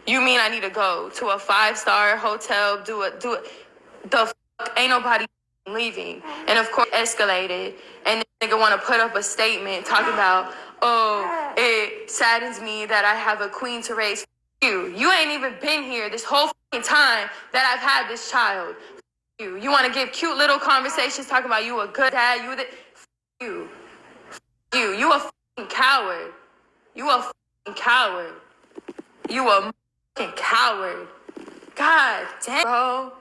you mean I need to go to a 5-star hotel, do it. The ain't nobody leaving. And of course, escalated. And the nigga want to put up a statement talking about, oh, it saddens me that I have a queen to raise. You ain't even been here this whole time that I've had this child. You want to give cute little conversations talking about you a good dad. You a fucking coward. You a fucking coward. You a fucking coward. God damn, bro.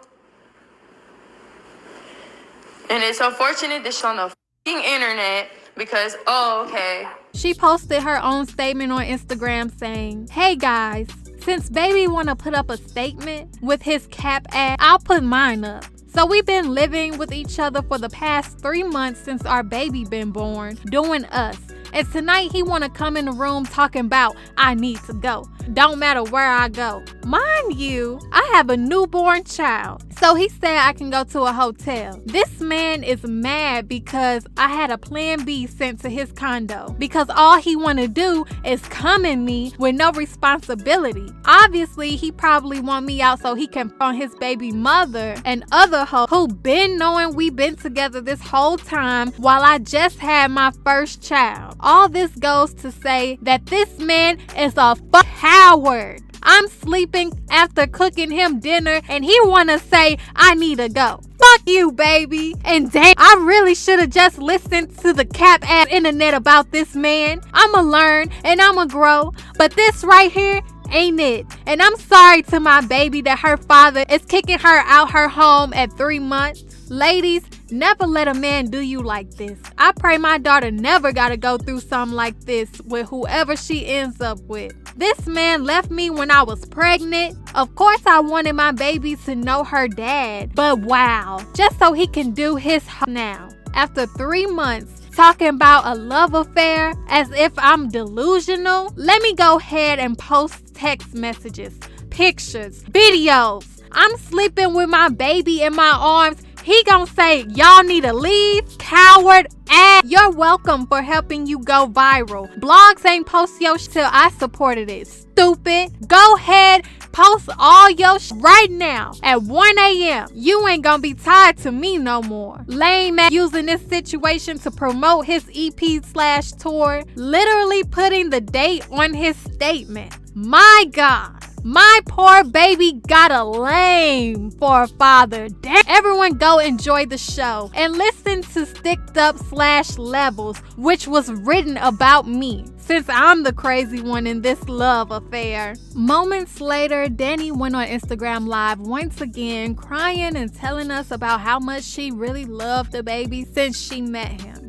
And it's unfortunate this shit on the fucking internet because, oh, okay. She posted her own statement on Instagram saying, hey guys, since baby wanna put up a statement with his cap ad, I'll put mine up. So we've been living with each other for the past 3 months since our baby been born, doing us. And tonight he wanna come in the room talking about I need to go. Don't matter where I go. Mind you, I have a newborn child. So he said I can go to a hotel. This man is mad because I had a plan B sent to his condo. Because all he wanna do is come in me with no responsibility. Obviously, he probably want me out so he can phone his baby mother and other hoes who been knowing we been together this whole time while I just had my first child. All this goes to say that this man is a coward. I'm sleeping after cooking him dinner and he wanna say I need to go. Fuck you, baby. And damn, I really should have just listened to the cap ass internet about this man. I'ma learn and I'ma grow, but this right here ain't it. And I'm sorry to my baby that her father is kicking her out her home at 3 months. Ladies, never let a man do you like this. I pray my daughter never gotta go through something like this with whoever she ends up with. This man left me when I was pregnant. Of course I wanted my baby to know her dad, but wow, just so he can do his now. After 3 months, talking about a love affair as if I'm delusional, let me go ahead and post text messages, pictures, videos. I'm sleeping with my baby in my arms. He gonna say, y'all need to leave, coward ass. You're welcome for helping you go viral. Blogs ain't post your shit till I supported it, stupid. Go ahead, Post all your right now at 1 a.m. You ain't gonna be tied to me no more. Lame man using this situation to promote his EP/tour, literally putting the date on his statement. My God. My poor baby got a lame for a father. Damn. Everyone go enjoy the show and listen to Sticked Up/Levels, which was written about me, since I'm the crazy one in this love affair. Moments later, Dani went on Instagram Live once again, crying and telling us about how much she really loved the baby since she met him.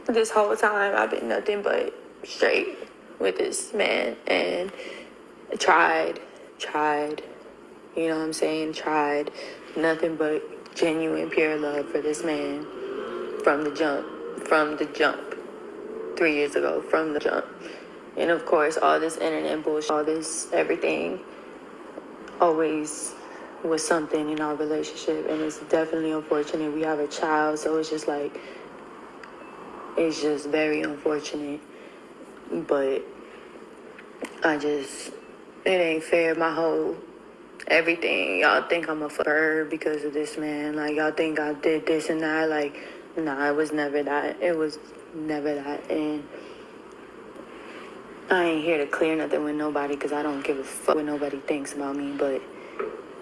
This whole time I've been nothing but straight with this man, and tried, you know what I'm saying, tried nothing but genuine, pure love for this man from the jump, 3 years ago, from the jump. And of course, all this internet bullshit, all this everything always was something in our relationship, and it's definitely unfortunate. We have a child, so it's just like, it's just very unfortunate, but it ain't fair. My whole everything, y'all think I'm a fucker because of this man. Like, y'all think I did this and that. Like, nah, it was never that. It was never that. And I ain't here to clear nothing with nobody because I don't give a fuck what nobody thinks about me. But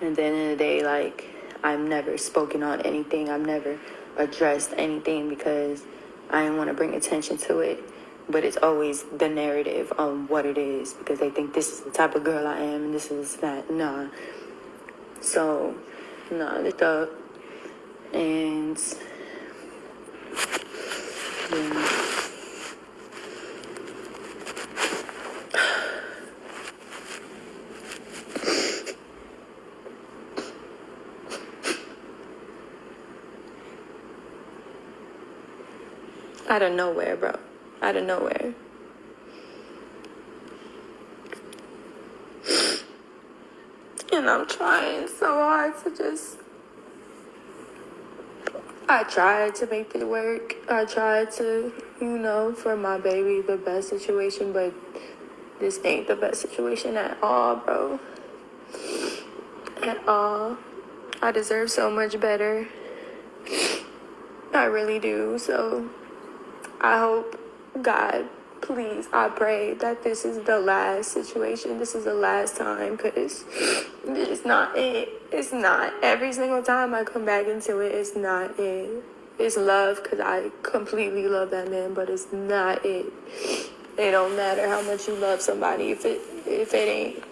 at the end of the day, like, I've never spoken on anything. I've never addressed anything because I didn't want to bring attention to it. But it's always the narrative on what it is, because they think this is the type of girl I am and this is that. Nah. So, nah, it's up. And yeah. Out of nowhere, bro. Out of nowhere. And I'm trying so hard to I tried to make it work. I tried to, for my baby, the best situation, but this ain't the best situation at all, bro. At all. I deserve so much better. I really do. So I hope, God, please, I pray that this is the last situation. This is the last time, because it's not it. It's not. Every single time I come back into it, it's not it. It's love, because I completely love that man, but it's not it. It don't matter how much you love somebody. If it ain't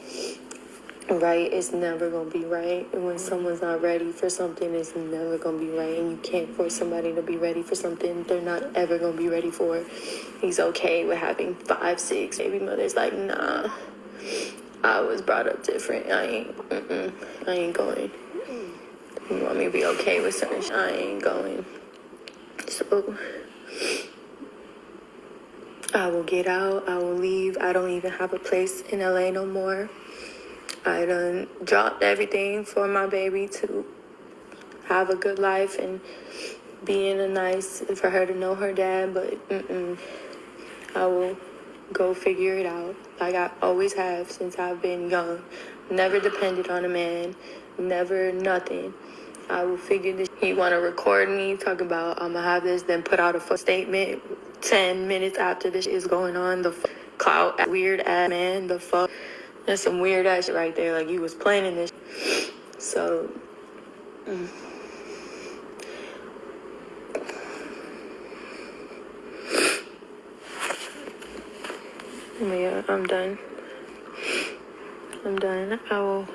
right, it's never going to be right. And when someone's not ready for something, it's never going to be right. And you can't force somebody to be ready for something they're not ever going to be ready for. He's okay with having 5, 6 baby mothers. Like, nah, I was brought up different. I ain't going. You want me to be okay with certain shit? I ain't going. So I will get out. I will leave. I don't even have a place in LA no more. I done dropped everything for my baby to have a good life and be in a nice, for her to know her dad, but I will go figure it out like I always have since I've been young. Never depended on a man, never nothing. I will figure this. He want to record me, talk about I'm going to have this, then put out a statement 10 minutes after this is going on. The CLOUT, weird ass man, the fuck. That's some weird ass shit right there. Like, you was planning this. So, yeah, I'm done. I will.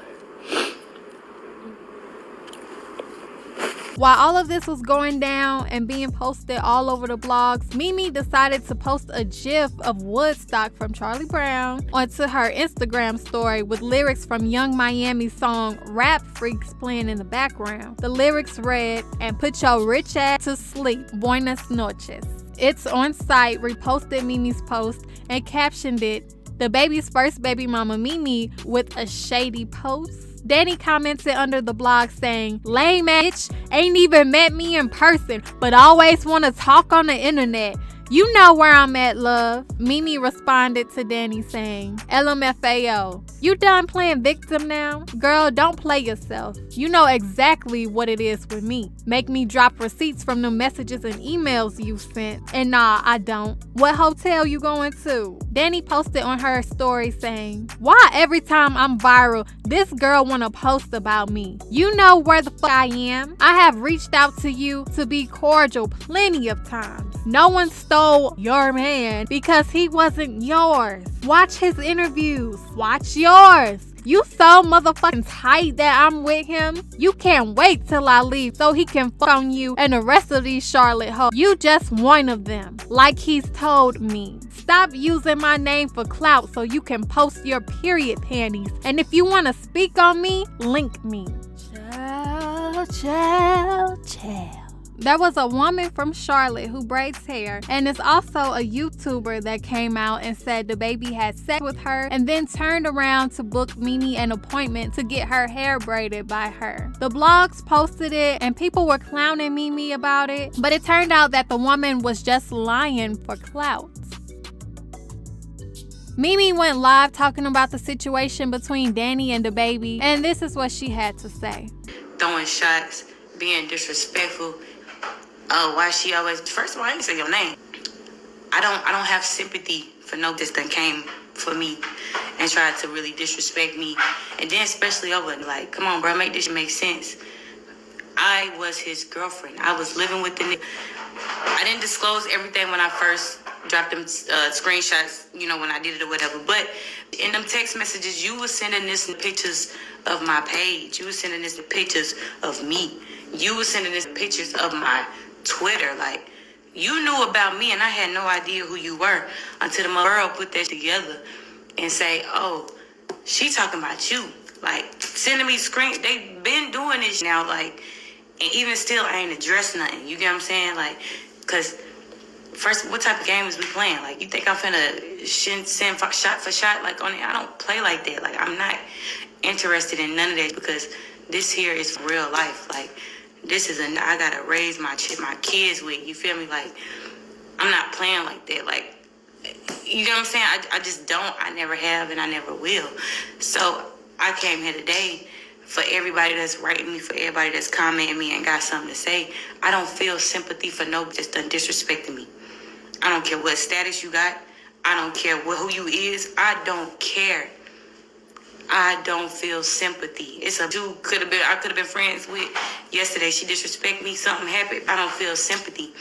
While all of this was going down and being posted all over the blogs, Mimi decided to post a gif of Woodstock from Charlie Brown onto her Instagram story with lyrics from Young Miami's song Rap Freaks playing in the background. The lyrics read, "And put your rich ass to sleep, buenas noches." It's on site reposted Mimi's post and captioned it, "The baby's first baby mama Mimi with a shady post." Dani commented under the blog saying, "Lame bitch, ain't even met me in person, but always want to talk on the internet. You know where I'm at, love. Mimi responded to Danny saying, LMFAO, you done playing victim now? Girl, don't play yourself. You know exactly what it is with me. Make me drop receipts from the messages and emails you sent. And nah, I don't. What hotel you going to? Danny posted on her story saying, why every time I'm viral, this girl wanna post about me? You know where the fuck I am. I have reached out to you to be cordial plenty of times. No one stole your man because he wasn't yours. Watch his interviews. Watch yours. You so motherfucking tight that I'm with him. You can't wait till I leave so he can fuck on you and the rest of these Charlotte hoes. You just one of them, like he's told me. Stop using my name for clout so you can post your period panties. And if you want to speak on me, link me. Ciao. There was a woman from Charlotte who braids hair and is also a YouTuber that came out and said the baby had sex with her and then turned around to book Mimi an appointment to get her hair braided by her. The blogs posted it and people were clowning Mimi about it, but it turned out that the woman was just lying for clout. Mimi went live talking about the situation between Danny and the baby, and this is what she had to say. Throwing shots, being disrespectful. Oh, why she always, first of all, I didn't say your name. I don't have sympathy for no this that came for me and tried to really disrespect me. And then especially over like, come on, bro, make this make sense. I was his girlfriend. I was living with the nigga. I didn't disclose everything when I first dropped them screenshots, you know, when I did it or whatever. But in them text messages, you were sending this pictures of my page. You were sending this pictures of me. You were sending this pictures of my Twitter. Like, you knew about me and I had no idea who you were until the girl put that together and say, oh, she talking about you. Like, sending me screens. They been doing this now, like, and even still, I ain't addressed nothing. You get what I'm saying? Like, because first, what type of game is we playing? Like, you think I'm finna send shot for shot? Like, on it, I don't play like that. Like, I'm not interested in none of that because this here is real life. Like, this is I gotta raise my kids with. You feel me? Like, I'm not playing like that. Like, you know what I'm saying? I just don't. I never have and I never will. So I came here today for everybody that's writing me, for everybody that's commenting me and got something to say. I don't feel sympathy for no just done disrespecting me. I don't care what status you got. I don't care who you is. I don't care. I don't feel sympathy. It's a dude I could have been friends with yesterday. She disrespected me. Something happened. I don't feel sympathy.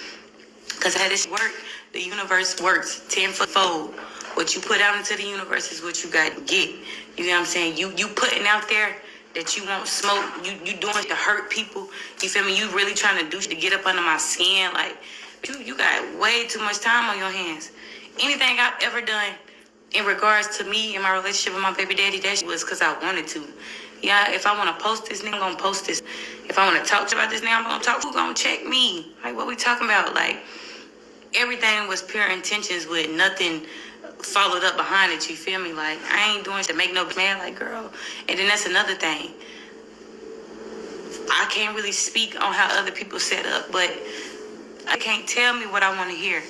Because how this work, the universe works tenfold. What you put out into the universe is what you got to get. You know what I'm saying? You putting out there that you won't smoke. You doing it to hurt people. You feel me? You really trying to do shit to get up under my skin. Like, you got way too much time on your hands. Anything I've ever done in regards to me and my relationship with my baby daddy, that was because I wanted to. Yeah, if I want to post this, nigga, I'm going to post this. If I want to talk about this, nigga, I'm going to talk. Who's going to check me? Like, what we talking about? Like, everything was pure intentions with nothing followed up behind it, you feel me? Like, I ain't doing shit to make no man, like, girl. And then that's another thing. I can't really speak on how other people set up, but I can't tell me what I want to hear.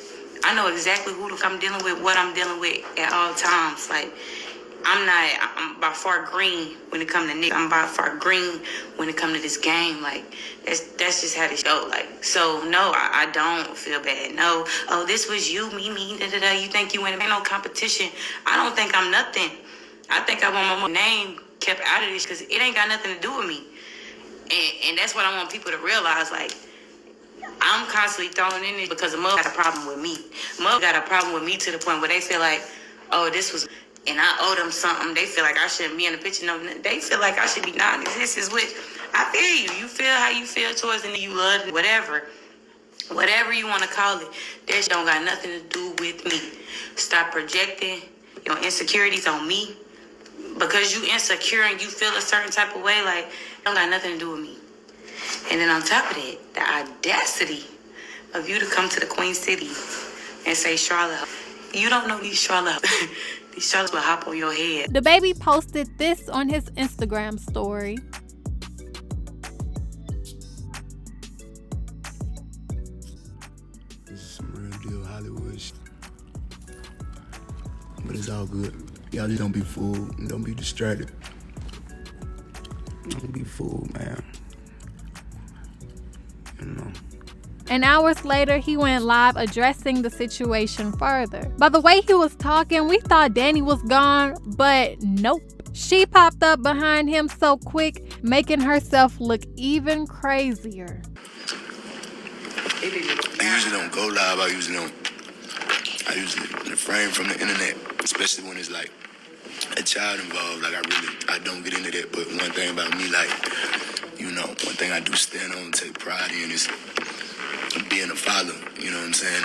I know exactly who I'm dealing with, what I'm dealing with at all times. Like, I'm by far green when it comes to niggas. I'm by far green when it comes to this game. Like, that's just how this go. Like, so no, I don't feel bad. No, oh, this was you, me, da-da-da. You think you ain't no competition. I don't think I'm nothing. I think I want my name kept out of this because it ain't got nothing to do with me. And that's what I want people to realize. Like, I'm constantly thrown in it because the mother got a problem with me. Mother got a problem with me to the point where they feel like, oh, this was, and I owe them something. They feel like I shouldn't be in the picture. No, they feel like I should be non-existent, which I feel you. You feel how you feel towards the nigga you love, whatever you want to call it. That don't got nothing to do with me. Stop projecting your insecurities on me. Because you insecure and you feel a certain type of way, like, it don't got nothing to do with me. And then on top of that, the audacity of you to come to the Queen City and say, Charlotte, you don't know these Charlotte. These Charlottes will hop on your head. The baby posted this on his Instagram story. This is some real deal Hollywood But it's all good. Y'all just don't be fooled and don't be distracted. Don't be fooled, man. You know. And hours later, he went live addressing the situation further. By the way he was talking, we thought Dani was gone, but nope. She popped up behind him so quick, making herself look even crazier. I usually don't go live. I usually refrain from the internet, especially when it's like a child involved. Like I don't get into that. But one thing about me, like, you know, one thing I do stand on and take pride in is being a father. You know what I'm saying?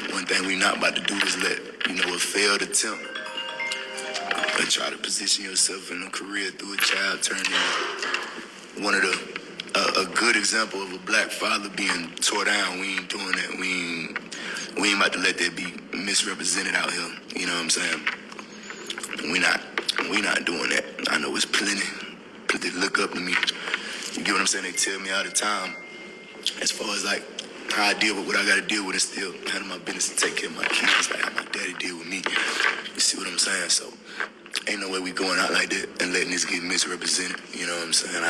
And one thing we not about to do is let, you know, a failed attempt or try to position yourself in a career through a child turn into one of the a good example of a black father being tore down. We ain't doing that. We ain't about to let that be misrepresented out here. You know what I'm saying? We not doing that. I know it's plenty that look up to me. You get what I'm saying? They tell me all the time, as far as like how I deal with what I gotta deal with and still handle my business and take care of my kids, like how my daddy deal with me. You see what I'm saying? So ain't no way we going out like that and letting this get misrepresented. You know what I'm saying?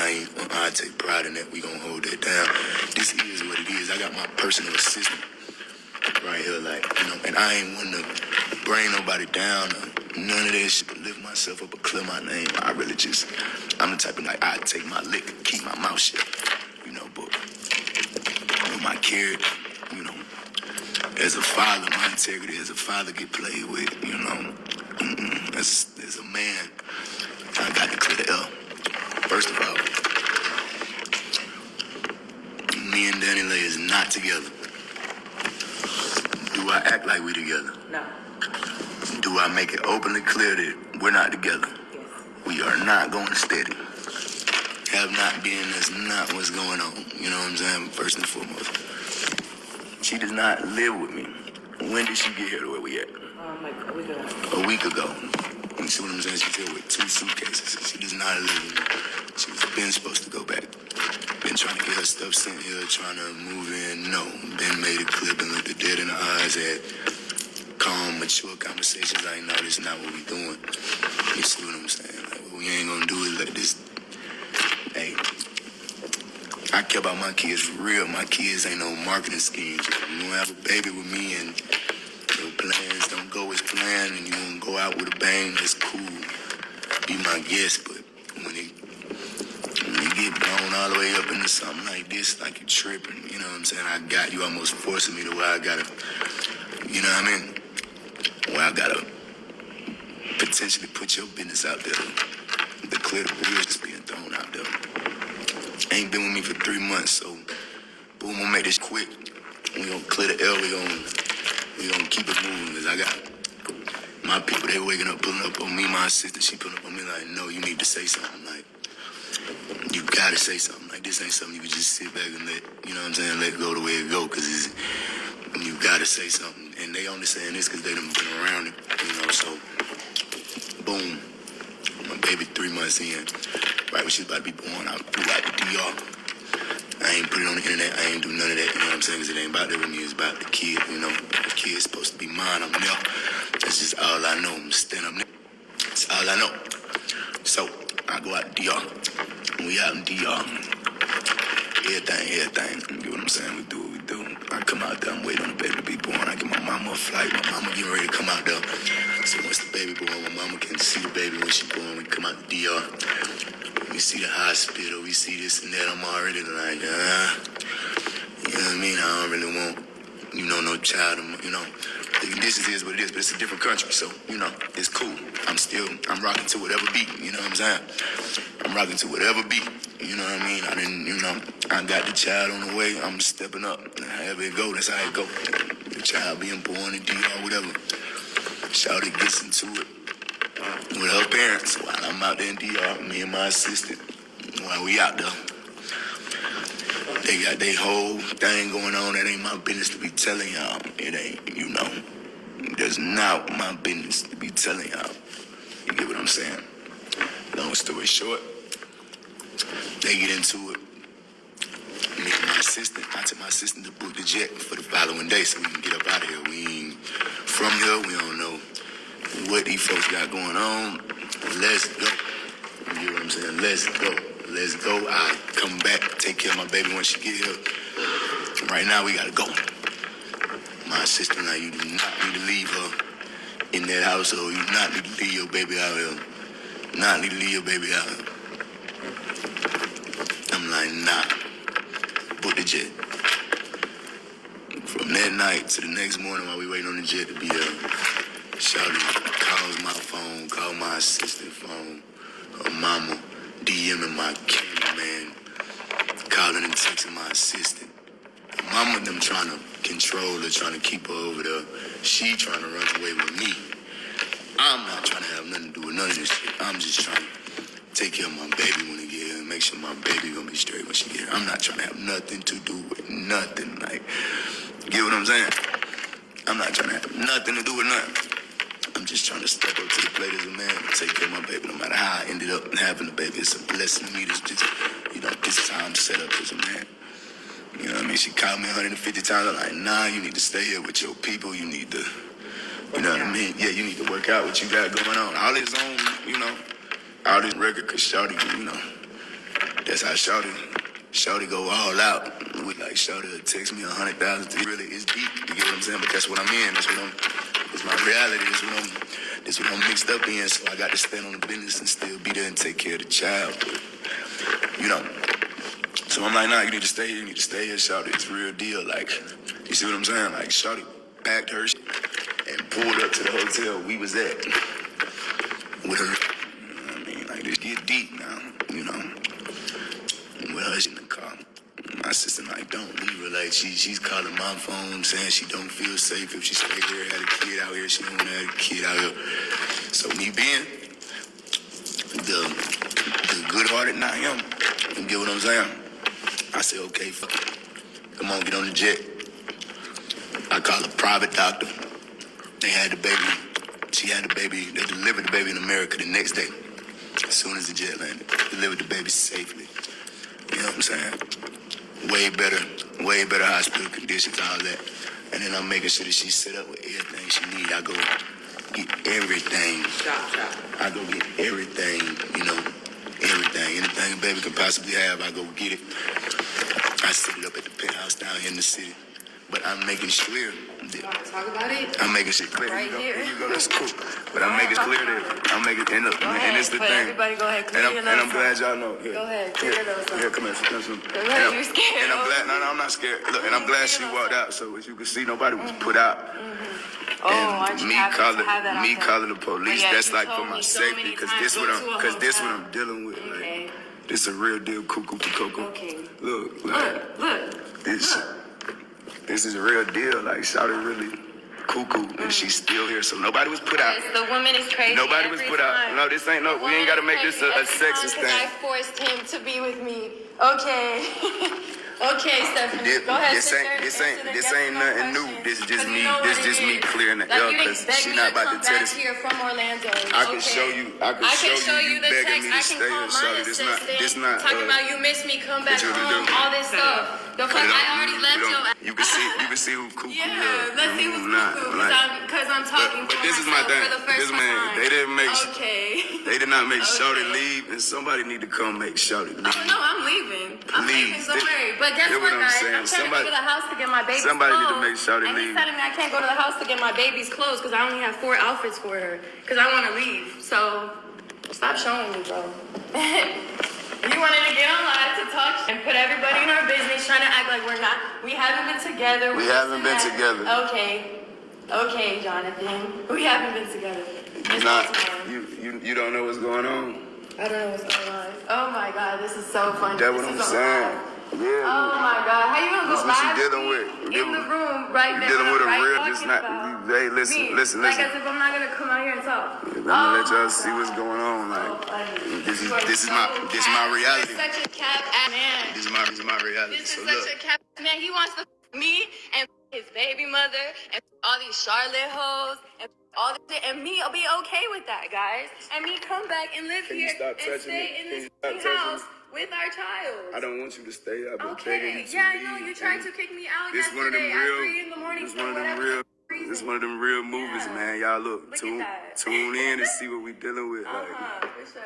I take pride in that. We gonna hold that down. This is what it is. I got my personal assistant right here, like, you know, and I ain't want to bring nobody down or none of that shit, lift myself up or clear my name. I'm the type of, like, I take my lick and keep my mouth shut, you know, but with my character, you know, as a father, my integrity as a father get played with, you know. As a man, I got to clear the L. First of all, me and Danileigh is not together. Do I act like we together? No. Do I make it openly clear that we're not together? Yes. We are not going steady. Have not been, that's not what's going on. You know what I'm saying? First and foremost. She does not live with me. When did she get here to where we at? Like a week ago. A week ago. You see what I'm saying? She's here with 2 suitcases. She does not live with me. She was been supposed to go back. Been trying to get her stuff sent here, trying to move in. No. Been made it clear, been looked her dead in the eyes, had calm, mature conversations. Like, no, this is not what we doing. You see what I'm saying? Like, what we ain't gonna do is let this. Hey, I care about my kids for real. My kids ain't no marketing schemes. You gonna have a baby with me and your plans don't go as planned and you gonna go out with a bang, that's cool. Be my guest, but when you get blown all the way up into something like this, like you tripping, you know what I'm saying? I got you almost forcing me to where I gotta, you know what I mean? Where I gotta potentially put your business out there to clear the wheels that's being thrown out there. Ain't been with me for 3 months, so boom, I'm gonna make this quick. We gonna clear the L, we gonna keep it moving, cause I got my people, they waking up, pulling up on me, my assistant, she pulling up on me like, no, you need to say something, like, you gotta say something, like, this ain't something you can just sit back and let, you know what I'm saying, let it go the way it go, cause you gotta say something, and they only saying this cause they done been around it, you know, so, boom, my baby 3 months in, right when she's about to be born, I threw out the DR. I ain't put it on the internet, I ain't do none of that, you know what I'm saying, cause it ain't about that with me, it's about the kid, you know, the kid's supposed to be mine, I'm there, that's just all I know, I'm standing up there, that's all I know. So, I go out to DR, we out in DR, everything, you get what I'm saying, we do what we do. I come out there, I'm waiting on the baby to be born, I get my mama a flight, my mama getting ready to come out there, so once the baby born, my mama can see the baby when she born, we come out to DR. We see the hospital, we see this and that, I'm already like, you know what I mean? I don't really want, you know, no child, you know. This is what it is, but it's a different country, so, you know, it's cool. I'm rocking to whatever beat, you know what I'm saying? I'm rocking to whatever beat, you know what I mean? I didn't, you know, I got the child on the way, I'm stepping up. However it go, that's how it go. The child being born in DR, whatever. Shawty gets into it with her parents while I'm out there in DR, me and my assistant, while we out there. They got their whole thing going on. That ain't my business to be telling y'all. It ain't, you know. That's not my business to be telling y'all. You get what I'm saying? Long story short, they get into it. Me and my assistant, I took my assistant to book the jet for the following day so we can get up out of here. We ain't from here, we don't know what these folks got going on. Let's go. You get what I'm saying? Let's go. Let's go. I'll come back, take care of my baby when she get here. Right now, we gotta go. My sister, now, you do not need to leave her in that household. You do not need to leave your baby out here. Not need to leave your baby out here. I'm like, nah. Book the jet. From that night to the next morning while we waiting on the jet to be there, Shawty calls my phone, call my assistant phone, her mama, DMing my cameraman, calling and texting my assistant. Her mama them trying to control her, trying to keep her over there. She trying to run away with me. I'm not trying to have nothing to do with none of this shit. I'm just trying to take care of my baby when he get here and make sure my baby gonna be straight when she get here. I'm not trying to have nothing to do with nothing. Like, get what I'm saying? I'm not trying to have nothing to do with nothing. I'm just trying to step up to the plate as a man and take care of my baby. No matter how I ended up having the baby, it's a blessing to me. This just, this time set up as a man. You know what I mean? She called me 150 times. I'm like, nah, you need to stay here with your people. You need to, you know what I mean? Yeah, you need to work out what you got going on. All this on, all this record, because Shawty, that's how Shawty go all out. With like Shawty will text me 100,000. Really, it's deep. You get what I'm saying? But that's what I'm in. That's my reality. That's what I'm mixed up in. So I got to stand on the business and still be there and take care of the child. But, so I'm like, nah, you need to stay here. You need to stay here, Shawty. It's real deal. Like, you see what I'm saying? Like, Shawty packed her shit and pulled up to the hotel we was at with her. You know what I mean? Like, this get deep now. With her in the car. My sister like, don't leave her. Like, she's calling my phone saying she don't feel safe if she stay here, had a kid out here. She don't want to have a kid out here. So me being the good-hearted I am, you get what I'm saying? I said, okay, fuck it. Come on, get on the jet. I called a private doctor. They had the baby. She had the baby. They delivered the baby in America the next day. As soon as the jet landed. Delivered the baby safely. You know what I'm saying? Way better hospital conditions, all that. And then I'm making sure that she's set up with everything she needs. I go get everything. I go get everything, everything. Anything a baby can possibly have, I go get it. I set it up at the penthouse down here in the city. But I'm making sure that... Talk about it? I'm making shit clear. Right here. You go, that's cool. But I'm making clear that... and it's the thing. Everybody go ahead, clear your nose. And I'm glad y'all know. Go ahead, clear your nose. Yeah, come here. Go ahead, you're scared. And I'm glad... No, I'm not scared. Look, and I'm glad she walked out. So as you can see, nobody was put out. Oh, me calling the police, that's like for my safety, because this what I'm dealing with. Okay. Like, this a real deal cuckoo to cocoa. Okay. Look. This is a real deal. Like, Shawty really cuckoo, and she's still here, so nobody was put out. Yes, the woman is crazy. Nobody was put out. No, this ain't we ain't gotta make this a sexist thing. I forced him to be with me. Okay. Okay, Stephanie. Go ahead. This ain't nothing new. This is just me. This just me clearing the air, because she not about to tell this. Here from Orlando. I can show you. I can show you the begging text. me to stay here, Shawty. This not. Talking about you miss me, come back home, all this stuff. The fuck, I already left your ass. You can see who cuckoo. Yeah, let's see who's cuckoo. Because I'm talking but for this is my thing. for the first time. They didn't make. Okay. They did not make Shawty leave, and somebody need to come make Shawty leave. Oh no, I'm leaving. I'm leaving. Don't worry. But guess what, guys? I'm trying to go to the house to get my baby's somebody clothes. Need to make Shawty and leave. he's telling me I can't go to the house to get my baby's clothes because I only have 4 outfits for her because I want to leave. So stop showing me, bro. You wanted to get on live to talk and put everybody in our business, trying to act like we haven't been together. We haven't been together. Okay, Jonathan. We haven't been together. You don't know what's going on. I don't know what's going on. Oh my God, this is so funny. That's what I'm saying. Yeah. Oh my God, how you gonna go live in the room right now? Dealing with a real, just not. Hey, listen. Like as if I'm not gonna come out here and talk. I'm gonna let y'all see what's going on. Like, this is my reality. This is such a cap ass man. This is my reality. This is such a cap man. He wants to me and his baby mother and all these Charlotte hoes and all this, and me, I'll be okay with that, guys. And me come back and live here and stay in this house with our child. I don't want you to stay. I've been okay. begging you to I leave. know you tried to kick me out This yesterday one of them real, at 3 in the morning this for one of them whatever real reason. This one of them real movies, man. Y'all look tune in and see what we dealing with. Like, For sure.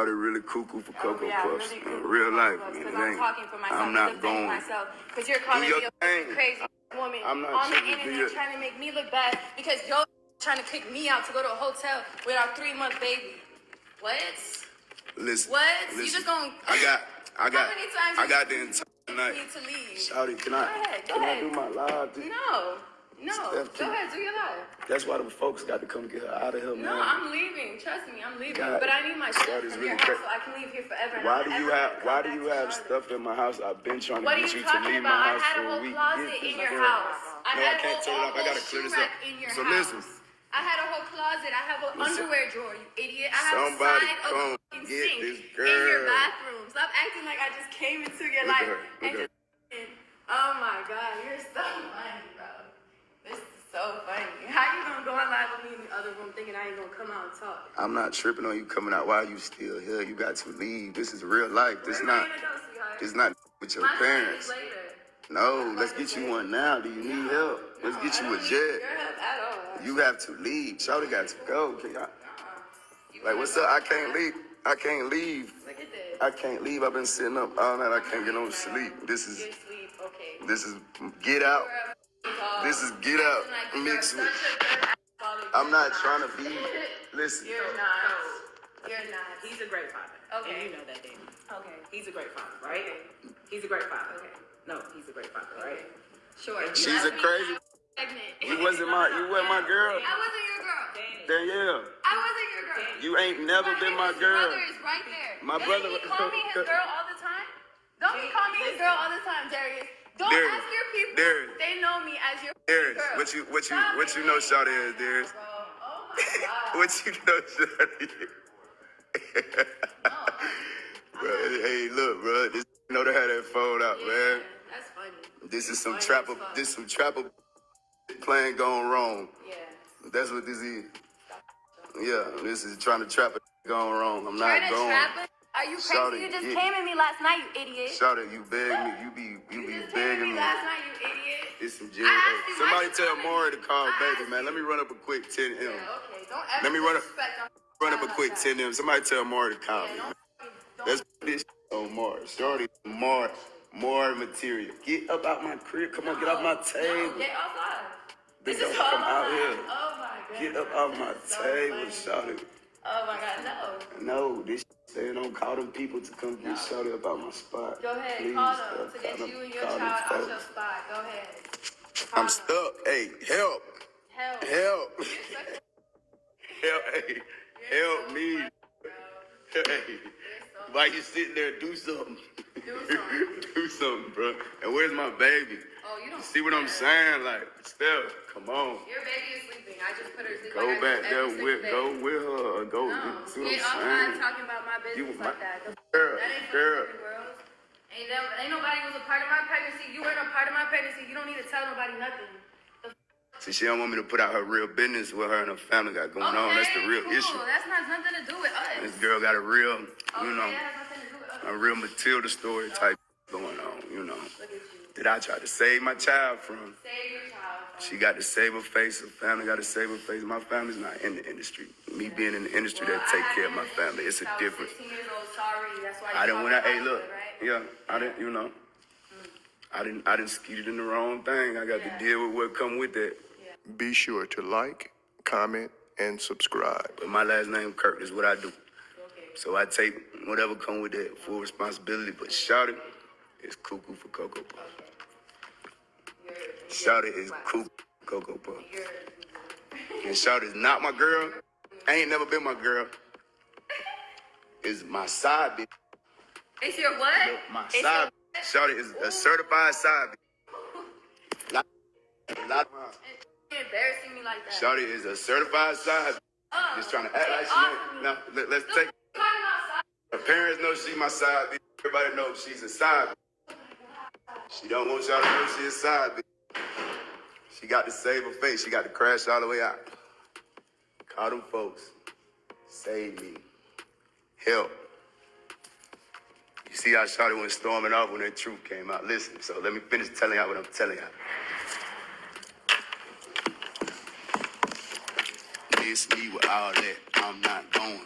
Shawty really cuckoo for Cocoa Yeah, Puffs. really cool. Real life, man. Because It I'm ain't. talking for myself. I'm not defending going. myself. Because you're calling Do me your a thing. crazy woman I'm not on the tripping. Do internet your- trying to make me look bad because you're trying to kick me out to go to a hotel with our 3-month baby. What? Listen. What? Listen. You just gonna... I got How many times I got you the entire night. need to leave? Shawty, can I do my live? No. Go ahead, do your live. That's why the folks got to come get her out of here, man. No, I'm leaving. Trust me, I'm leaving. God, but I need my stuff Shawty's from really your house crazy. so I can leave here forever. and Why I'm do never you gonna have come Why back do you to have Charlotte. stuff in my house? I've been trying to What are get you you to talking leave about? my I house had a for a whole week. closet This in is your real. house. No, I can't tell you. I gotta clear this up. In your So house. listen. I had a whole closet. I have an Listen. underwear drawer, you idiot. I have Somebody a side of come a fucking get sink this in your girl. bathroom. Stop acting like I just came into your Look at life her. and Look at just. Oh my God, you're so funny, bro. This is so funny. How you gonna go on live with me in the other room thinking I ain't gonna come out and talk? I'm not tripping on you coming out. Why are you still here? You got to leave. This is real life. This Where not. am I gonna go, sweetheart? It's not with your My son parents. is later. No, let's get you one now. Do you need help? Let's get you a jet. Your help at all. You have to leave. Shawty got to go. Can y'all? Like, what's up? I can't leave. I can't leave. Look at this. I can't leave. I've been sitting up all night. I can't get no sleep. This is Good sleep, okay. this is get out. This is get out. Mix with. I'm not trying to be. Listen. You're not. You're not. He's a great father. Okay. And you know that, Danny. Okay. He's a great father, right? He's a great father. Okay. No, he's a great father, right? Sure. She's a crazy. You wasn't my girl. I wasn't your girl. Danielle. I wasn't your girl. You ain't never been my His girl. brother is right there. My brother. Doesn't he call me his girl all the time? Don't he call me his girl all the time, Darius? Don't Darius, ask your people. Darius. They know me as your Darius, girl. what you Stop know it. Shawty is, Darius? Bro. Oh my God. What you know Shawty is? Bro, hey, look, bro. This know to have that phone out, man. That's funny. This is some Funny trapper. as fuck. This some trapper playing gone wrong. Yeah. That's what this is. Yeah, this is trying to trap it gone wrong. I'm not Trying to going. trap it? Are you crazy? Shawty, You just yeah. came at me last night, you idiot. Shawty, you beg me. You be just came at begging me me. last night, you idiot. It's some I jail. asked you, why Somebody you tell coming? Maury to call I baby, asked man. Let me run up a quick 10 Yeah, M. okay. Don't ever Let me run up a disrespect quick 10 M. Somebody tell Maury to call me. Don't Let's put this on Maury. Shorty, more material. Get up out my crib. Come on, get off my table. No, get off live. This This is don't come all out live. here. Oh my God. Get up off my So table, funny. Shorty. Oh my God, no. No, this they don't call them people to come get Shorty up out my spot. Go ahead, Please, call bro, them to get call you them- and your call them child out folks. your spot. Go ahead. I'm stuck. Hey, help. Help. Help. You're such Help, hey, help me. Hey, why you sitting there? Do something. Do something. Do something, bro. And where's my baby? Oh, you don't See what I'm saying? Like, Steph, come on. Your baby is sleeping. I just put her to sleep. Go like I back do there every with, single go with her. Or go, day. No, see what get I'm off line saying? talking about my business You- like that. Girl, That ain't girl. fucking world. Ain't nobody was a part of my pregnancy. You weren't a part of my pregnancy. You don't need to tell nobody nothing. So she don't want me to put out her real business what her and her family got going on. That's the real cool. issue. That's not nothing to do with us. This girl got a real, Okay, you know, that has nothing to do with us. a real Matilda story type going on, you know. Look at you. That I tried to save my child from. Save your child. She got to save her face. Her family got to save her face. My family's not in the industry. Me being in the industry that take care of my family, it's a difference. 16 years old, sorry. That's why I didn't when I hey talking look, about it, right? yeah, I didn't, you know, I didn't skeeted in the wrong thing. I got to deal with what come with that. Be sure to like, comment, and subscribe. But my last name Kirk is what I do. So I take whatever come with that full responsibility. But Shawty is cuckoo for Cocoa Puffs. Shawty is cuckoo for Cocoa Puffs. And Shawty is not my girl. Ain't never been my girl. Is my side bitch. It's your what? My It's side bitch. Shawty is a certified side bitch. You're embarrassing me like that. Shawty is a certified side bitch. Just trying to act like she ain't. No, let's take. Her parents know she my side bitch. Everybody knows she's a side bitch. She don't want y'all to know she's a side bitch. She got to save her face. She got to crash all the way out. Call them folks. Save me. Help. You see how Shawty went storming off when that truth came out. Listen, so let me finish telling y'all what I'm telling y'all. miss me with all that. I'm not going.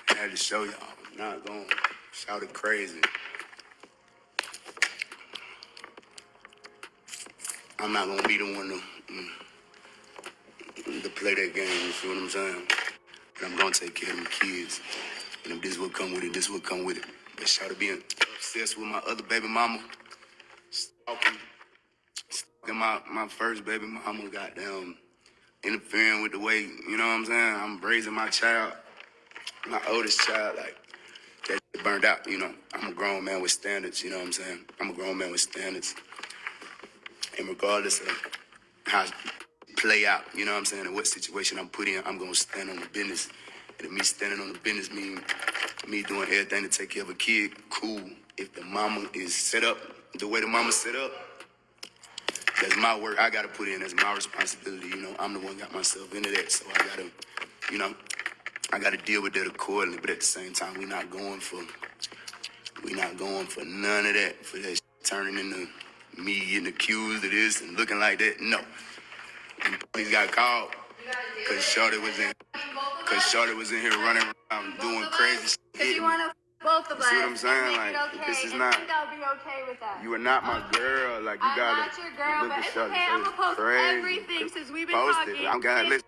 I had to show y'all, I'm not going. Shouted crazy. I'm not gonna be the one to play that game, you feel what I'm saying? But I'm gonna take care of them kids. And if this will come with it, this will come with it. But shout out being obsessed with my other baby mama, stalking my first baby mama, goddamn, interfering with the way, you know what I'm saying? I'm raising my child, my oldest child, like, that shit burned out, you know? I'm a grown man with standards, you know what I'm saying? I'm a grown man with standards. And regardless of how it play out, you know what I'm saying, and what situation I'm put in, I'm gonna stand on the business. And if me standing on the business mean me doing everything to take care of a kid, cool. If the mama is set up the way the mama's set up, that's my work. I gotta put in. That's my responsibility. You know, I'm the one got myself into that, so I gotta, you know, I gotta deal with that accordingly. But at the same time, we not going for none of that. For that shit turning into me getting accused of this and looking like that. No, police got called because Shorty was in here running around doing crazy shit. Because you want to both of us. See what I'm saying? Like, okay, this is and not. I think I'll be okay with that. You are not my girl. Like, you I'm gotta. not your girl, look but at it's Shorty okay. I'm face. gonna post Crazy. everything since we've been Post talking. it. I'm gonna listen.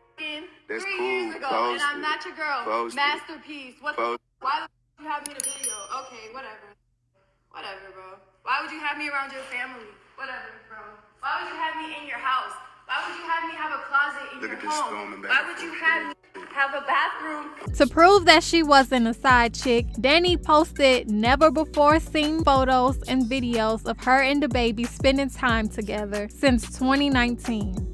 That's 3 cool. years ago, Post and I'm it. not your girl. Post it. Masterpiece. What? Post Why would you have me in a video? Okay, whatever. Whatever, bro. Why would you have me around your family? Whatever, bro. Why would you have me in your house? Why would you have me have a closet in Look your at this home? storming back Why and would you forth. have me have a bathroom? To prove that she wasn't a side chick, Dani posted never before seen photos and videos of her and the baby spending time together since 2019.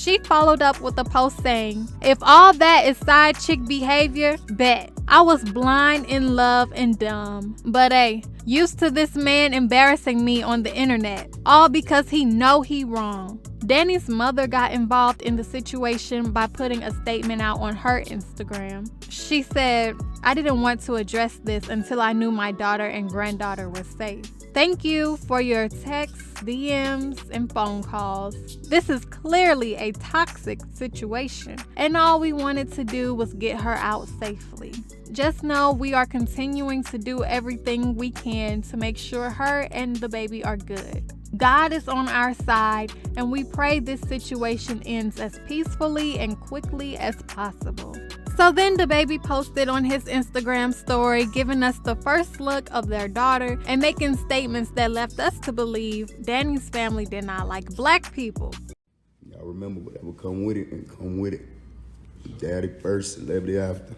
She followed up with a post saying, "If all that is side chick behavior, bet. I was blind in love and dumb. But hey, used to this man embarrassing me on the internet. All because he know he wrong." Dani's mother got involved in the situation by putting a statement out on her Instagram. She said, "I didn't want to address this until I knew my daughter and granddaughter were safe. Thank you for your texts, DMs, and phone calls. This is clearly a toxic situation, and all we wanted to do was get her out safely. Just know we are continuing to do everything we can to make sure her and the baby are good. God is on our side, and we pray this situation ends as peacefully and quickly as possible." So then DaBaby posted on his Instagram story, giving us the first look of their daughter and making statements that left us to believe Dani's family did not like black people. Y'all remember whatever come with it and come with it. Daddy first, celebrity after.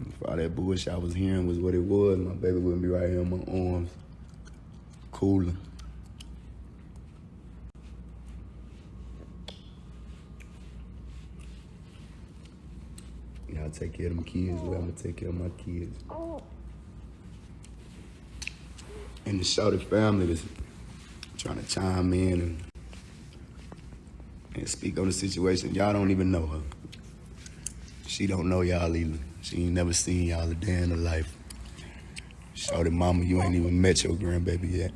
If all that bullshit I was hearing was what it was, my baby wouldn't be right here in my arms, cooling. Y'all take care of them kids the way I'm gonna take care of my kids. And the Shouted family is trying to chime in and speak on the situation. Y'all don't even know her. She don't know y'all either. She ain't never seen y'all a day in her life. Shouted, "Mama, you ain't even met your grandbaby yet."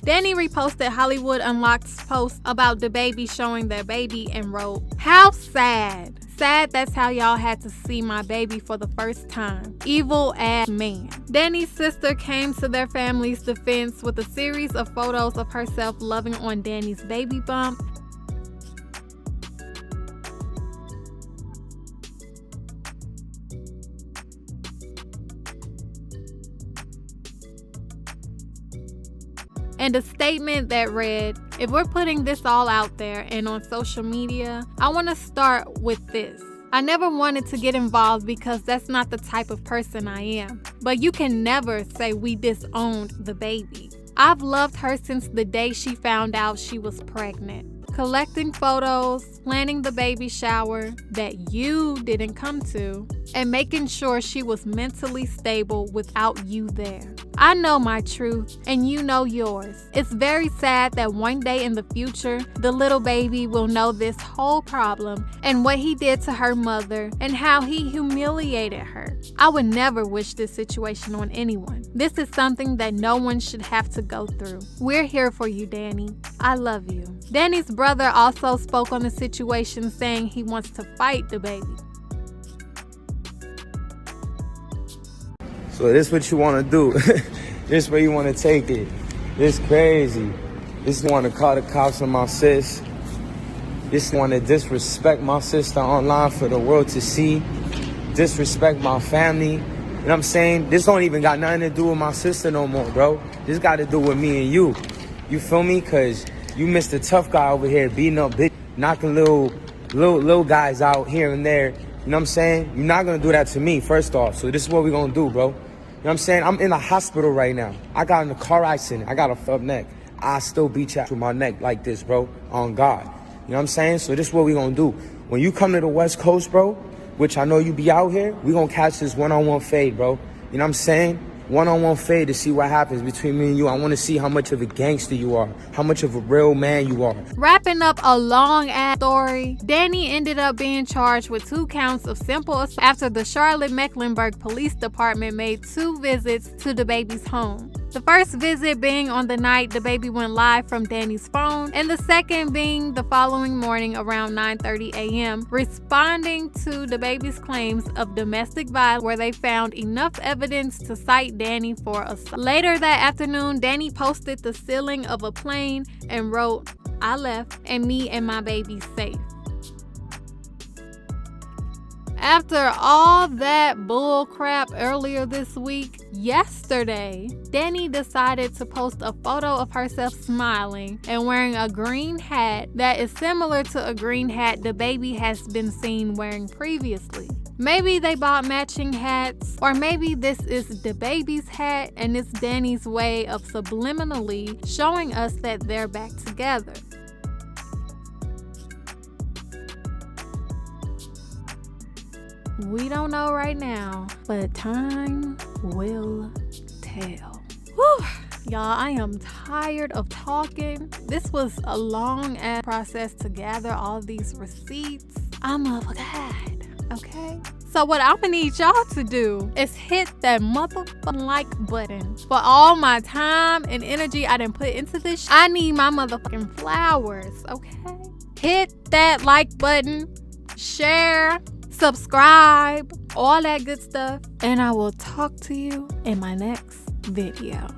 Dani reposted Hollywood Unlocked's post about DaBaby showing their baby and wrote, "How sad. Sad that's how y'all had to see my baby for the first time. Evil ass man." Dani's sister came to their family's defense with a series of photos of herself loving on Dani's baby bump. And a statement that read, "If we're putting this all out there and on social media, I want to start with this. I never wanted to get involved because that's not the type of person I am. But you can never say we disowned the baby. I've loved her since the day she found out she was pregnant. Collecting photos, planning the baby shower that you didn't come to, and making sure she was mentally stable without you there. I know my truth, and you know yours. It's very sad that one day in the future, the little baby will know this whole problem and what he did to her mother and how he humiliated her. I would never wish this situation on anyone. This is something that no one should have to go through. We're here for you, Dani. I love you." Dani's brother also spoke on the situation, saying he wants to fight DaBaby. So this what you want to do. This where you want to take it. This crazy. This want to call the cops on my sis. This want to disrespect my sister online for the world to see. Disrespect my family. You know what I'm saying? This don't even got nothing to do with my sister no more, bro. This got to do with me and you. You feel me? Cause you Mr. Tough Guy over here beating up bitch, knocking little guys out here and there. You know what I'm saying? You're not gonna do that to me, first off. So this is what we're gonna do, bro. You know what I'm saying? I'm in the hospital right now. I got in a car accident. I got a fucked neck. I still beat you with my neck like this, bro. On God. You know what I'm saying? So this is what we're gonna do. When you come to the West Coast, bro, which I know you be out here, we're gonna catch this one-on-one fade, bro. You know what I'm saying? One-on-one fade to see what happens between me and you. I want to see how much of a gangster you are, how much of a real man you are. Wrapping up a long-ass story, Dani ended up being charged with 2 counts of simple assault after the Charlotte-Mecklenburg Police Department made 2 visits to DaBaby's home. The first visit being on the night DaBaby went live from Dani's phone, and the second being the following morning around 9:30 a.m., responding to DaBaby's claims of domestic violence, where they found enough evidence to cite Dani for assault. Later that afternoon, Dani posted the ceiling of a plane and wrote, "I left and me and my baby safe." After all that bull crap earlier this week, yesterday, Dani decided to post a photo of herself smiling and wearing a green hat that is similar to a green hat DaBaby has been seen wearing previously. Maybe they bought matching hats, or maybe this is DABABY'S hat and it's Danny's way of subliminally showing us that they're back together. We don't know right now, but time will tell. Whew. Y'all, I am tired of talking. This was a long ass process to gather all these receipts. I'm a god, okay? So what I'm gonna need y'all to do is hit that motherfucking like button. For all my time and energy I done put into this, I need my motherfucking flowers, okay? Hit that like button, share, subscribe, all that good stuff. And I will talk to you in my next video.